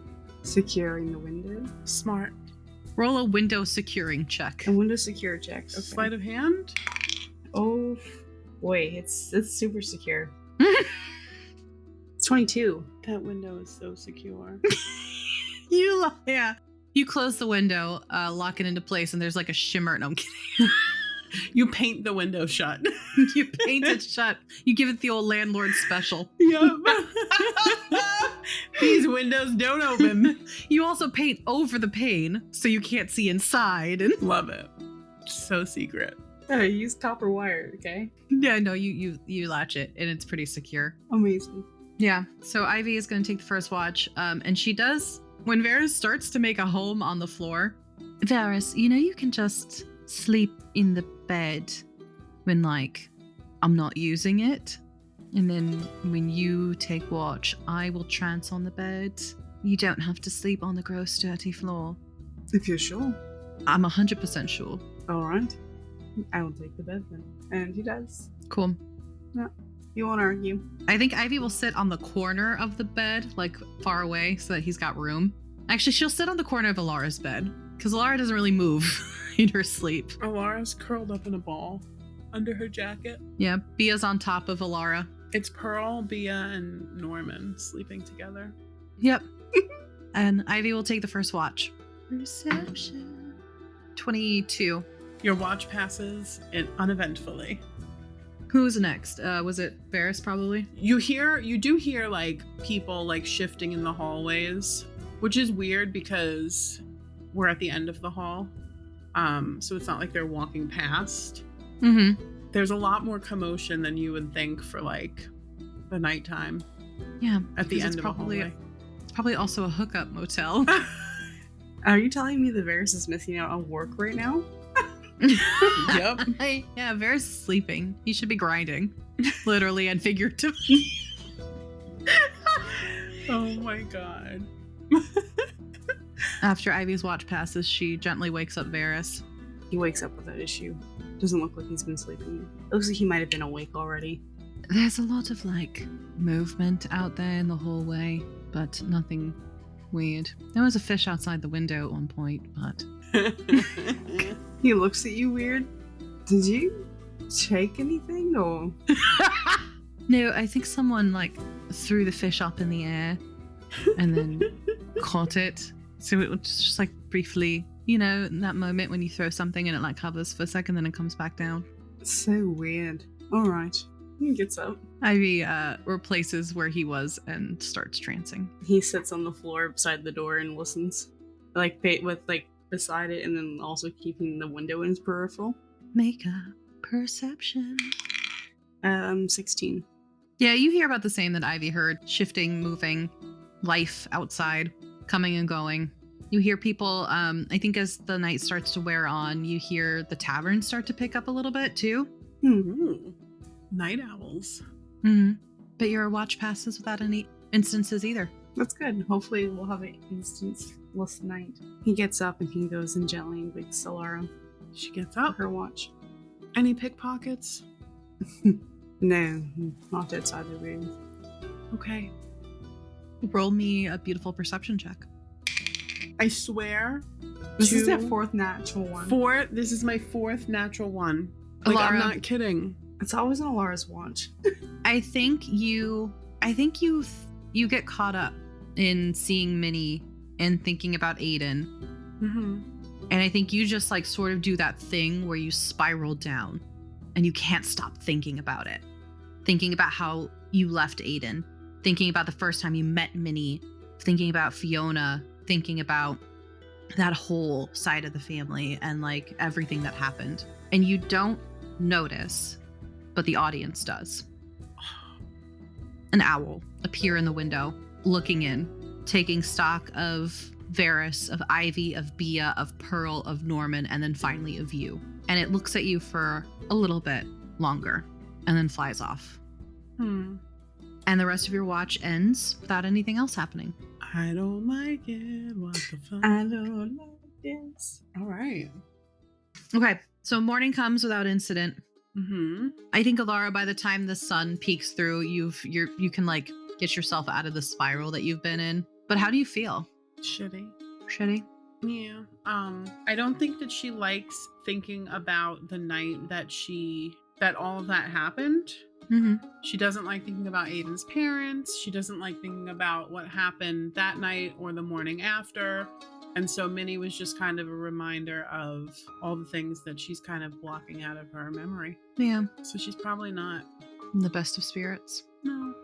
Securing the window. Smart. Roll a window securing check. A window secure check. Okay. Sleight of hand? Oh, boy, it's super secure. It's 22. That window is so secure. Yeah. You close the window, lock it into place, and there's like a shimmer. No, I'm kidding. You paint the window shut. You paint it shut. You give it the old landlord special. Yep. These windows don't open. You also paint over the pane so you can't see inside. And Love it. So secret. Oh, use copper wire, okay? yeah, no, you latch it, and it's pretty secure. Amazing. Yeah. So Ivy is going to take the first watch, and she does. When Varys starts to make a home on the floor, Varys, you can just sleep in the bed when I'm not using it, and then when you take watch, I will trance on the bed. You don't have to sleep on the gross, dirty floor. If you're sure. I'm 100% sure. All right. I will take the bed then. And he does. Cool. You won't argue. I think Ivy will sit on the corner of the bed, far away, so that he's got room. Actually, she'll sit on the corner of Elara's bed, because Elara doesn't really move in her sleep. Elara's curled up in a ball under her jacket. Yeah, Bia's on top of Elara. It's Pearl, Bia, and Norman sleeping together. Yep. And Ivy will take the first watch. Perception. 22. Your watch passes uneventfully. Who's next? Was it Varys probably? You do hear people shifting in the hallways, which is weird because we're at the end of the hall. So it's not like they're walking past. Mm-hmm. There's a lot more commotion than you would think for the nighttime. Yeah. At the end of a hallway. It's probably also a hookup motel. Are you telling me that Varys is missing out on work right now? Yep. Yeah, Varys is sleeping. He should be grinding. Literally and figuratively. Oh my god. After Ivy's watch passes, she gently wakes up Varys. He wakes up without issue. Doesn't look like he's been sleeping. Looks like he might have been awake already. There's a lot of movement out there in the hallway, but nothing weird. There was a fish outside the window at one point, but He looks at you weird. Did you take anything or? no, I think someone threw the fish up in the air and then caught it. So it was just briefly, in that moment when you throw something and it hovers for a second, then it comes back down. So weird. All right. He gets up. Ivy replaces where he was and starts trancing. He sits on the floor beside the door and listens, beside it, and then also keeping the window in his peripheral. Make a perception. 16. Yeah, you hear about the same that Ivy heard. Shifting, moving, life outside, coming and going. You hear people, I think as the night starts to wear on, you hear the tavern start to pick up a little bit too. Ooh. Night owls. Mm-hmm. But your watch passes without any instances either. That's good. Hopefully we'll have an instance-less night. He gets up and he goes and gently wakes Elara. She gets For up. her watch. Any pickpockets? No, not outside the room. Okay. Roll me a beautiful perception check. I swear. This is their fourth natural one. This is my fourth natural one. I'm Elara. not kidding. It's always on Alara's watch. I think you get caught up in seeing Minnie and thinking about Aiden. Mm-hmm. And I think you just sort of do that thing where you spiral down and you can't stop thinking about it. Thinking about how you left Aiden, thinking about the first time you met Minnie, thinking about Fiona, thinking about that whole side of the family and everything that happened. And you don't notice, but the audience does. An owl appear in the window, looking in, taking stock of Varys, of Ivy, of Bia, of Pearl, of Norman, and then finally of you. And it looks at you for a little bit, longer and then flies off. Hmm. And the rest of your watch ends without anything else happening. I don't like it. What the fuck? I don't like this. All right. Okay, so morning comes without incident. Mm-hmm. I think, Elara, by the time the sun peeks through, you can like get yourself out of the spiral that you've been in. But how do you feel? Shitty. Shitty? Yeah. I don't think that she likes thinking about the night that all of that happened. Mm-hmm. She doesn't like thinking about Aiden's parents. She doesn't like thinking about what happened that night or the morning after. And so Minnie was just kind of a reminder of all the things that she's kind of blocking out of her memory. Yeah, So she's probably not. in the best of spirits. No.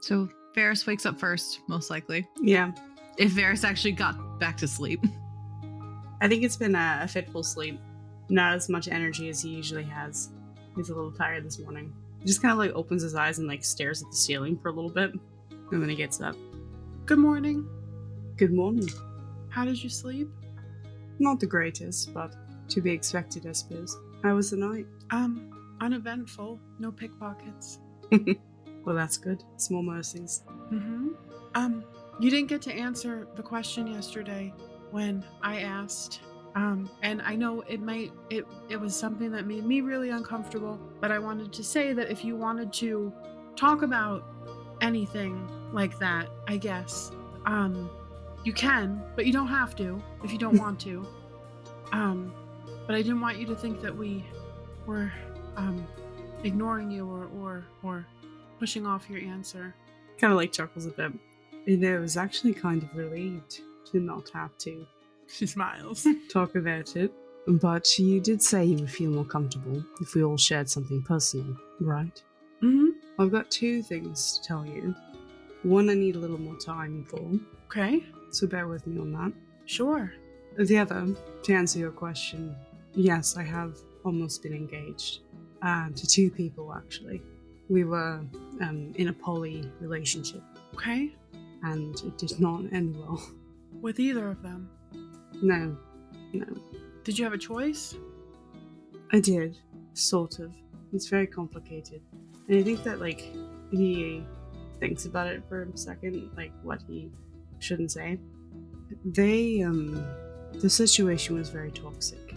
So Varys wakes up first, most likely. Yeah. If Varys actually got back to sleep. I think it's been a fitful sleep. Not as much energy as he usually has. He's a little tired this morning. He just kind of like opens his eyes and like stares at the ceiling for a little bit. And then he gets up. Good morning. Good morning. How did you sleep? Not the greatest, but to be expected, I suppose. How was the night? Uneventful. No pickpockets. Well, that's good. Small mercies. Mm-hmm. You didn't get to answer the question yesterday when I asked. And I know it was something that made me really uncomfortable, but I wanted to say that if you wanted to talk about anything like that, I guess, you can, but you don't have to if you don't want to. But I didn't want you to think that we were, ignoring you or pushing off your answer. Kind of like chuckles a bit. I was actually kind of relieved to not have to She smiles. talk about it. But you did say you would feel more comfortable if we all shared something personal, right? Mm-hmm. I've got two things to tell you. One I need a little more time for, Okay. so bear with me on that. Sure. The other, to answer your question, yes, I have almost been engaged. To two people, actually. We were in a poly relationship, Okay. and it did not end well. With either of them. No. Did you have a choice? I did, sort of. It's very complicated. And I think that, like, he thinks about it for a second, like, what he shouldn't say. The situation was very toxic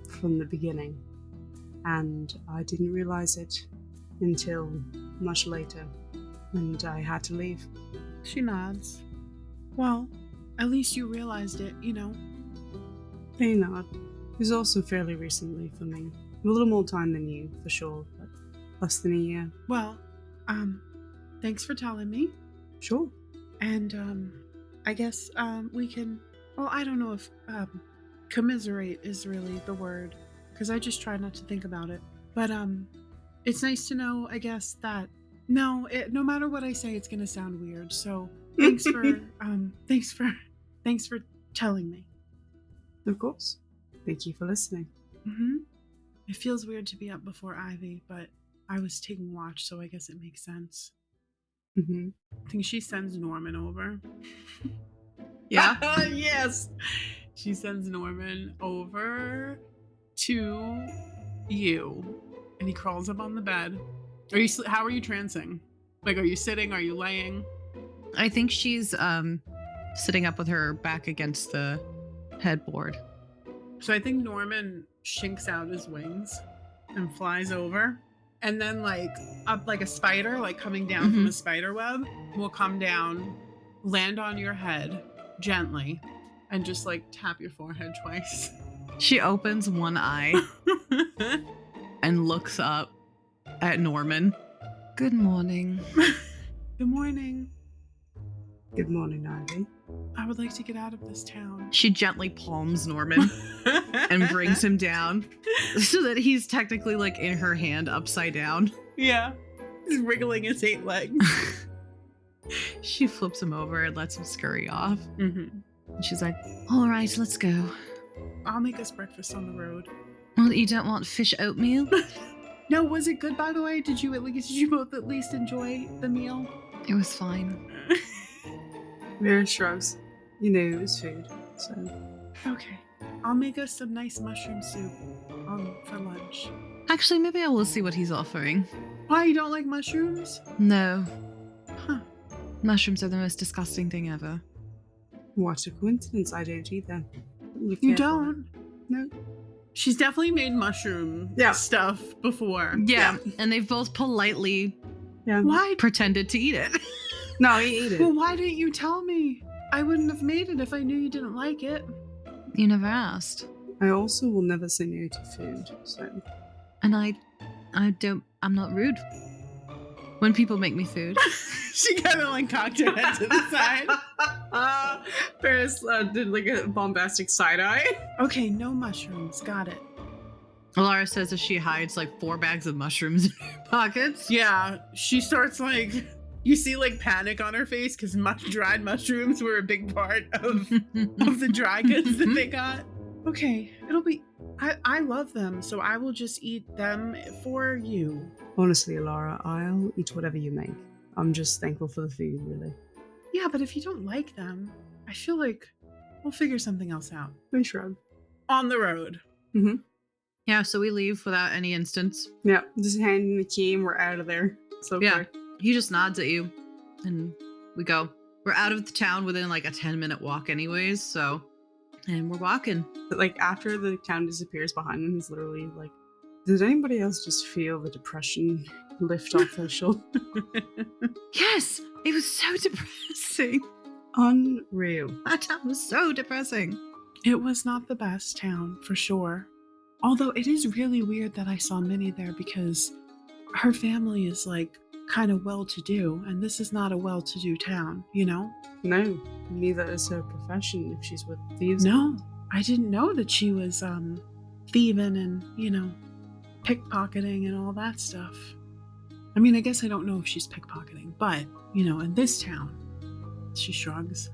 from the beginning. And I didn't realize it until much later. And I had to leave. She nods. Well, at least you realized it, you know. They nod. It was also fairly recently for me. A little more time than you, for sure, but less than a year. Well, thanks for telling me. Sure. And, I guess, we can, well, I don't know if, commiserate is really the word, because I just try not to think about it. But, it's nice to know, I guess, that, no matter what I say, it's gonna sound weird, so thanks for, thanks for telling me. Of course. Thank you for listening. Mm-hmm. It feels weird to be up before Ivy, but I was taking watch, so I guess it makes sense. Mm-hmm. I think she sends Norman over. Yeah. Yes. She sends Norman over to you, and he crawls up on the bed. Are you? How are you trancing? Like, are you sitting? Are you laying? I think she's sitting up with her back against the headboard. So I think Norman shinks out his wings and flies over, and then like up like a spider, like coming down from a spider web, will come down, land on your head gently, and just like tap your forehead twice. She opens one eye and looks up at Norman. Good morning. Good morning. Good morning, Ivy. I would like to get out of this town. She gently palms Norman and brings him down so that he's technically like in her hand upside down. Yeah. He's wriggling his 8 legs. She flips him over and lets him scurry off. Mm-hmm. And she's like, all right, let's go. I'll make us breakfast on the road. Well, you don't want fish oatmeal? No, was it good, by the way? Did you both at least enjoy the meal? It was fine. Vera shrugs. You knew it was food, so. Okay. I'll make us some nice mushroom soup for lunch. Actually, maybe I will see what he's offering. Why, you don't like mushrooms? No. Huh. Mushrooms are the most disgusting thing ever. What a coincidence. I don't either. Be You careful. don't? No. She's definitely made mushroom Yeah. stuff before. Yeah, and they've both politely Yeah. Why? pretended to eat it. No, he ate it. Well, why didn't you tell me? I wouldn't have made it if I knew you didn't like it. You never asked. I also will never say no to food, so. And I'm not rude. When people make me food. She kind of like cocked her head to the side. Paris did like a bombastic side eye. Okay, no mushrooms. Got it. Elara says that she hides like 4 bags of mushrooms in her pockets. Yeah, she starts like, you see like panic on her face because dried mushrooms were a big part of the dry goods that they got. Okay, it'll be, I love them, so I will just eat them for you. Honestly, Elara, I'll eat whatever you make. I'm just thankful for the food, really. Yeah, but if you don't like them, I feel like we'll figure something else out. I shrug. On the road. Mm-hmm. Yeah, so we leave without any instance. Yeah, just handing the key and we're out of there. So Yeah. quick. He just nods at you and we go. We're out of the town within like a 10-minute walk anyways, so and we're walking. But like after the town disappears behind them, he's literally like, did anybody else just feel the depression lift off their shoulder? Yes, it was so depressing. Unreal. That town was so depressing. It was not the best town, for sure. Although it is really weird that I saw Minnie there because her family is like kind of well-to-do, and this is not a well-to-do town, you know? No, neither is her profession if she's with thieves. No, I didn't know that she was thieving and, you know, pickpocketing and all that stuff. I mean, I guess I don't know if she's pickpocketing, but, you know, in this town, she shrugs.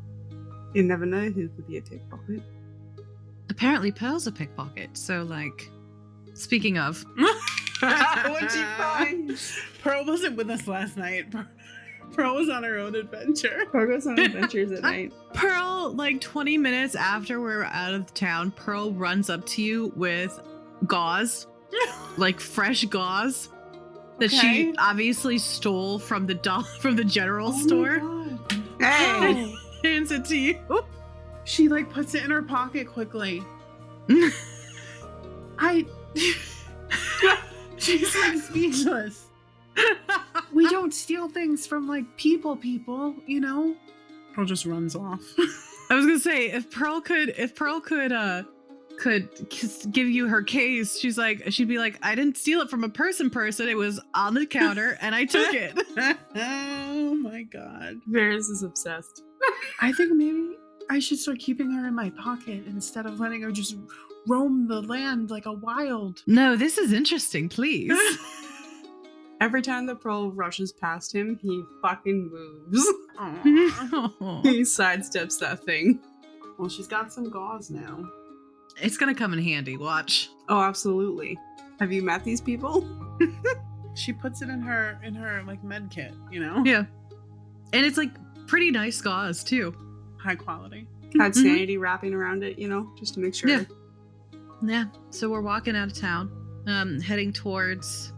You never know who could be a pickpocket. Apparently Pearl's a pickpocket, so like speaking of. What'd you find? Pearl wasn't with us last night. Pearl was on her own adventure. Pearl goes on adventures at night. Pearl, like 20 minutes after we're out of the town, Pearl runs up to you with gauze, like fresh gauze that she Okay. obviously stole from the general Oh my store. God. Hey! Hands it to you. She like puts it in her pocket quickly. She's like speechless. We don't steal things from like people, you know? Pearl just runs off. I was gonna say if Pearl could give you her case, she'd be like, I didn't steal it from a person. It was on the counter and I took it. Oh my God. Varys is obsessed. I think maybe I should start keeping her in my pocket instead of letting her just roam the land like a wild. No, this is interesting, please. Every time that Pearl rushes past him, he fucking moves. Aw. He sidesteps that thing. Well, she's got some gauze now. It's gonna come in handy, watch. Oh, absolutely. Have you met these people? She puts it in her like med kit, you know? Yeah. And it's like pretty nice gauze too. High quality. Had Mhm. sanity wrapping around it, you know, just to make sure. Yeah. Yeah. So we're walking out of town, heading towards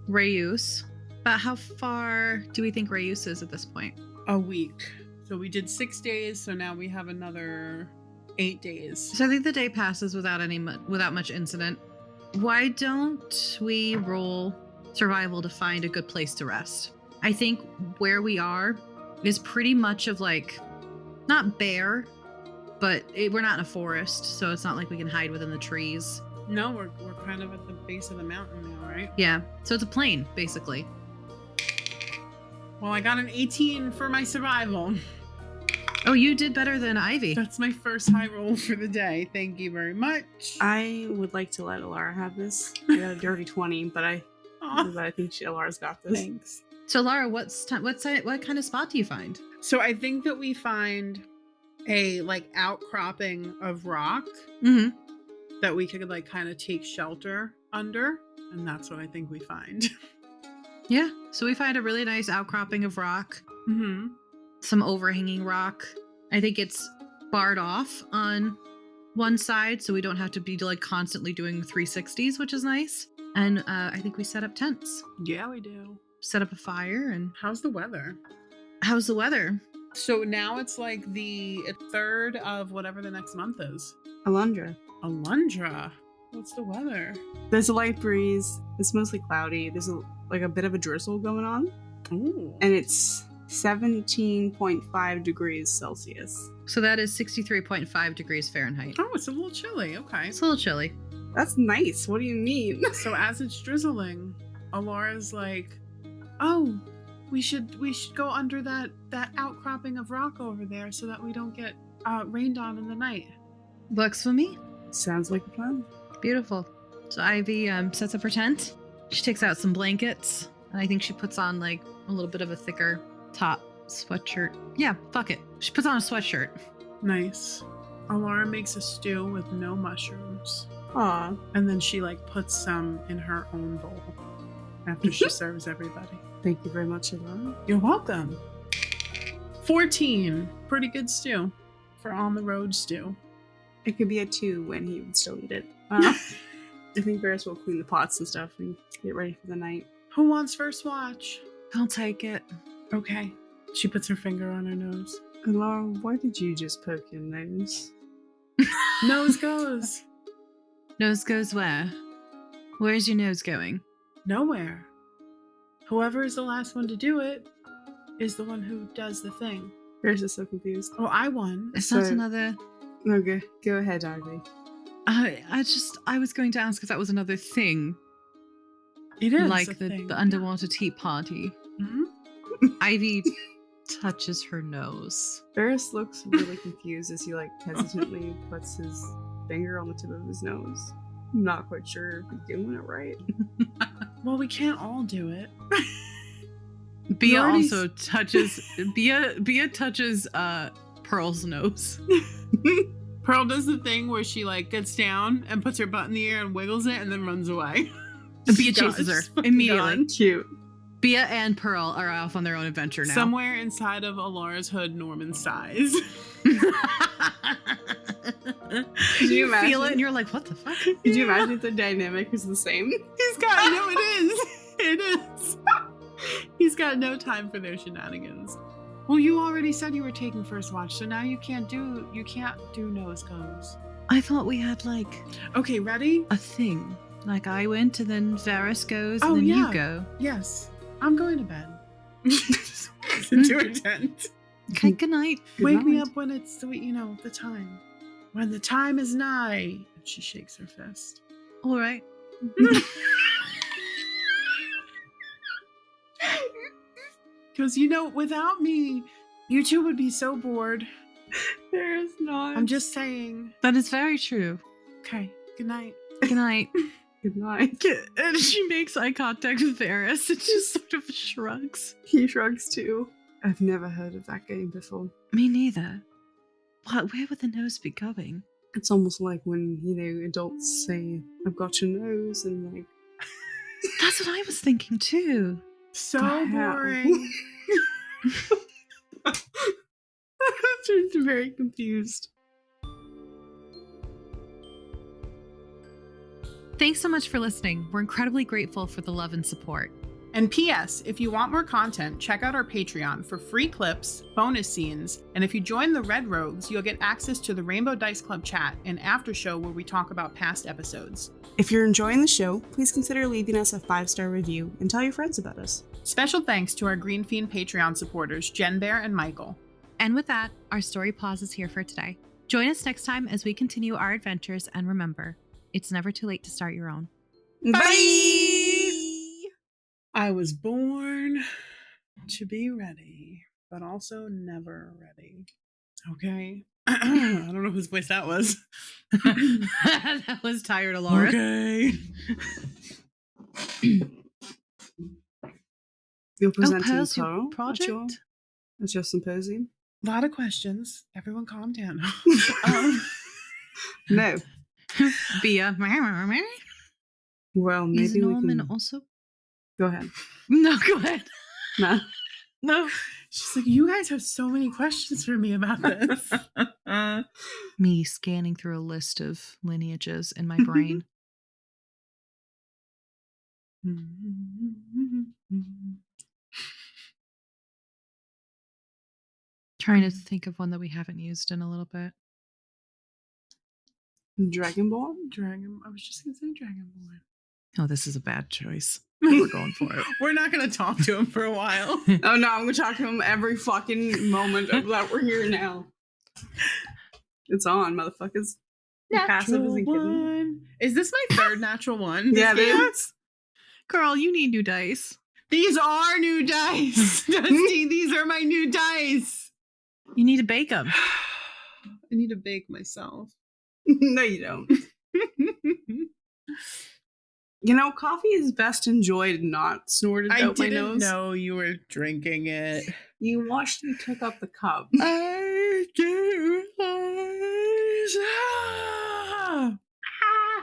Rayus. About how far do we think Rayus is at this point? A week. So we did 6 days, so now we have another 8 days. So I think the day passes without much incident. Why don't we roll survival to find a good place to rest? I think where we are is pretty much of like, not bare, but we're not in a forest, so it's not like we can hide within the trees. No, we're kind of at the base of the mountain now, right? Yeah, so it's a plain, basically. Well, I got an 18 for my survival. Oh, you did better than Ivy. That's my first high roll for the day. Thank you very much. I would like to let Elara have this. I got a dirty 20, but I think Elara's got this. Thanks. So Lara, what kind of spot do you find? So I think that we find a like outcropping of rock Mm-hmm. that we could like kind of take shelter under, and that's what I think we find. Yeah, so we find a really nice outcropping of rock, Mm-hmm. some overhanging rock. I think it's barred off on one side, so we don't have to be like constantly doing 360s, which is nice. And I think we set up tents, Yeah, we do. set up a fire, and How's the weather? how's the weather? So now it's like the 3rd of whatever the next month is. Alundra. Alundra. What's the weather? There's a light breeze. It's mostly cloudy. There's a bit of a drizzle going on. Ooh. And it's 17.5 degrees Celsius. So that is 63.5 degrees Fahrenheit. Oh, it's a little chilly. Okay. It's a little chilly. That's nice. What do you mean? So as it's drizzling, Elara's like, "Oh, we should go under that outcropping of rock over there so that we don't get rained on in the night." Works for me. Sounds like a plan. Beautiful. So Ivy sets up her tent. She takes out some blankets, and I think she puts on like a little bit of a thicker top sweatshirt. Yeah, fuck it. She puts on a sweatshirt. Nice. Elara makes a stew with no mushrooms. Aw. And then she like puts some in her own bowl after she serves everybody. Thank you very much, Elara. You're welcome. 14. Pretty good stew for on the road stew. It could be a 2 when he would still eat it. I think Varys will clean the pots and stuff and get ready for the night. Who wants first watch? I'll take it. Okay. She puts her finger on her nose. Elara, why did you just poke your nose? Nose goes. Nose goes where? Where's your nose going? Nowhere. Whoever is the last one to do it is the one who does the thing. Varys is so confused. Oh, I won. It's So- not another. Okay, go ahead, Ivy. I was going to ask if that was another thing, It is like a the thing. underwater tea party. Mhm. Ivy touches her nose. Varys looks really confused as he hesitantly puts his finger on the tip of his nose. I'm not quite sure if he's doing it right. Well, we can't all do it. Bia already also touches. Bia touches Pearl's nose. Pearl does the thing where she gets down and puts her butt in the air and wiggles it and then runs away. Bia chases her She's immediately. gone. Cute. Bia and Pearl are off on their own adventure now. Somewhere inside of Alara's hood, Norman sighs. Could you imagine? feel it and you're like, what the fuck? Could you imagine if the dynamic was the same? He's got no, it is. It is. He's got no time for their shenanigans. Well, you already said you were taking first watch, so now you can't do nose goes. I thought we had Okay, ready? a thing. Like I went and then Varys goes and Oh, then yeah. you go. Yes. I'm going to bed. Into a tent. Okay, good night. Good Wake me night. up when it's the time. When the time is nigh. And she shakes her fist. All right. Because without me, you two would be so bored. There is not. I'm just saying. That is very true. Okay. Good night. Good night. Good night. And she makes eye contact with Varys and just sort of shrugs. He shrugs too. I've never heard of that game before. Me neither. What? Where would the nose be going? It's almost like when, adults say, I've got your nose, and That's what I was thinking too. So The hell? boring. I'm just very confused. Thanks so much for listening. We're incredibly grateful for the love and support. And P.S., if you want more content, check out our Patreon for free clips, bonus scenes, and if you join the Red Rogues, you'll get access to the Rainbow Dice Club chat and after show where we talk about past episodes. If you're enjoying the show, please consider leaving us a 5-star review and tell your friends about us. Special thanks to our Green Fiend Patreon supporters, Jen Bear and Michael. And with that, our story pause is here for today. Join us next time as we continue our adventures, and remember, it's never too late to start your own. Bye! I was born to be ready, but also never ready. Okay? I don't know whose voice that was. That was tired, Elara. Okay. You're presenting Pearl's your Pearl project? at your symposium? A lot of questions. Everyone calm down. No. Bia. Well, Is maybe we Norman can... also? Go ahead. No, go ahead. No. No. She's like, you guys have so many questions for me about this. Me scanning through a list of lineages in my brain. Trying to think of one that we haven't used in a little bit. Dragonborn? I was just gonna say Dragonborn. Oh, this is a bad choice. We're going for it. We're not gonna talk to him for a while. Oh no, I'm gonna talk to him every fucking moment of that we're here now. It's on, motherfuckers. Passive isn't kidding. One. Is this my third natural one? Yeah, it Yeah. is. Girl, you need new dice. These are new dice. Dusty, these are my new dice. You need to bake them. I need to bake myself. No, you don't. You know, coffee is best enjoyed not snorted I out my didn't nose. know you were drinking it. You watched me took up the cup. I didn't realize.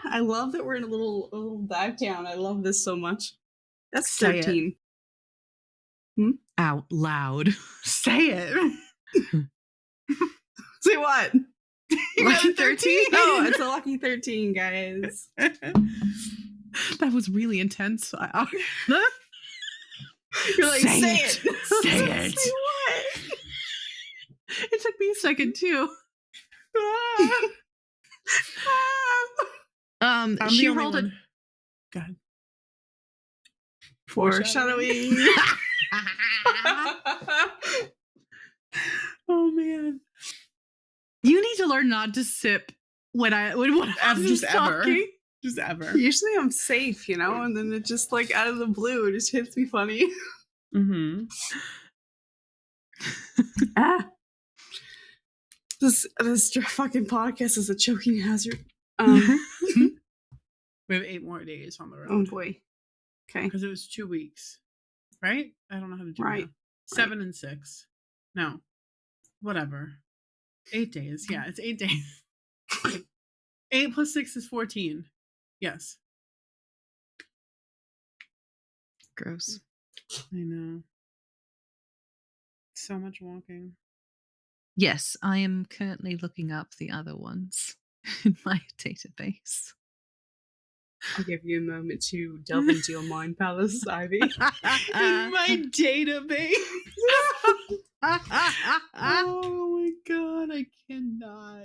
I love that we're in a little dive down. I love this so much. That's Say it. 13. Out loud. Say it. Say what? Lucky 13? Oh, it's a lucky 13, guys. That was really intense. You're like, say it. Say it. Say what? It took me a second too. I'm the She only rolled one. Go ahead. Foreshadowing. Oh man. You need to learn not to sip when one of us is Just ever. talking. Just ever. Usually I'm safe, you know, and then it just like out of the blue, it just hits me funny. Mm-hmm. This fucking podcast is a choking hazard. We have 8 more days on the road. Oh boy. Okay. Because it was 2 weeks. Right? I don't know how to do Right. math. 7 and 6. No. Whatever. 8 days. Yeah, it's 8 days. 8 plus 6 is 14. Yes. Gross. I know. So much walking. Yes, I am currently looking up the other ones in my database. I'll give you a moment to delve into your mind palace, Ivy. In my database. Oh my god, I cannot.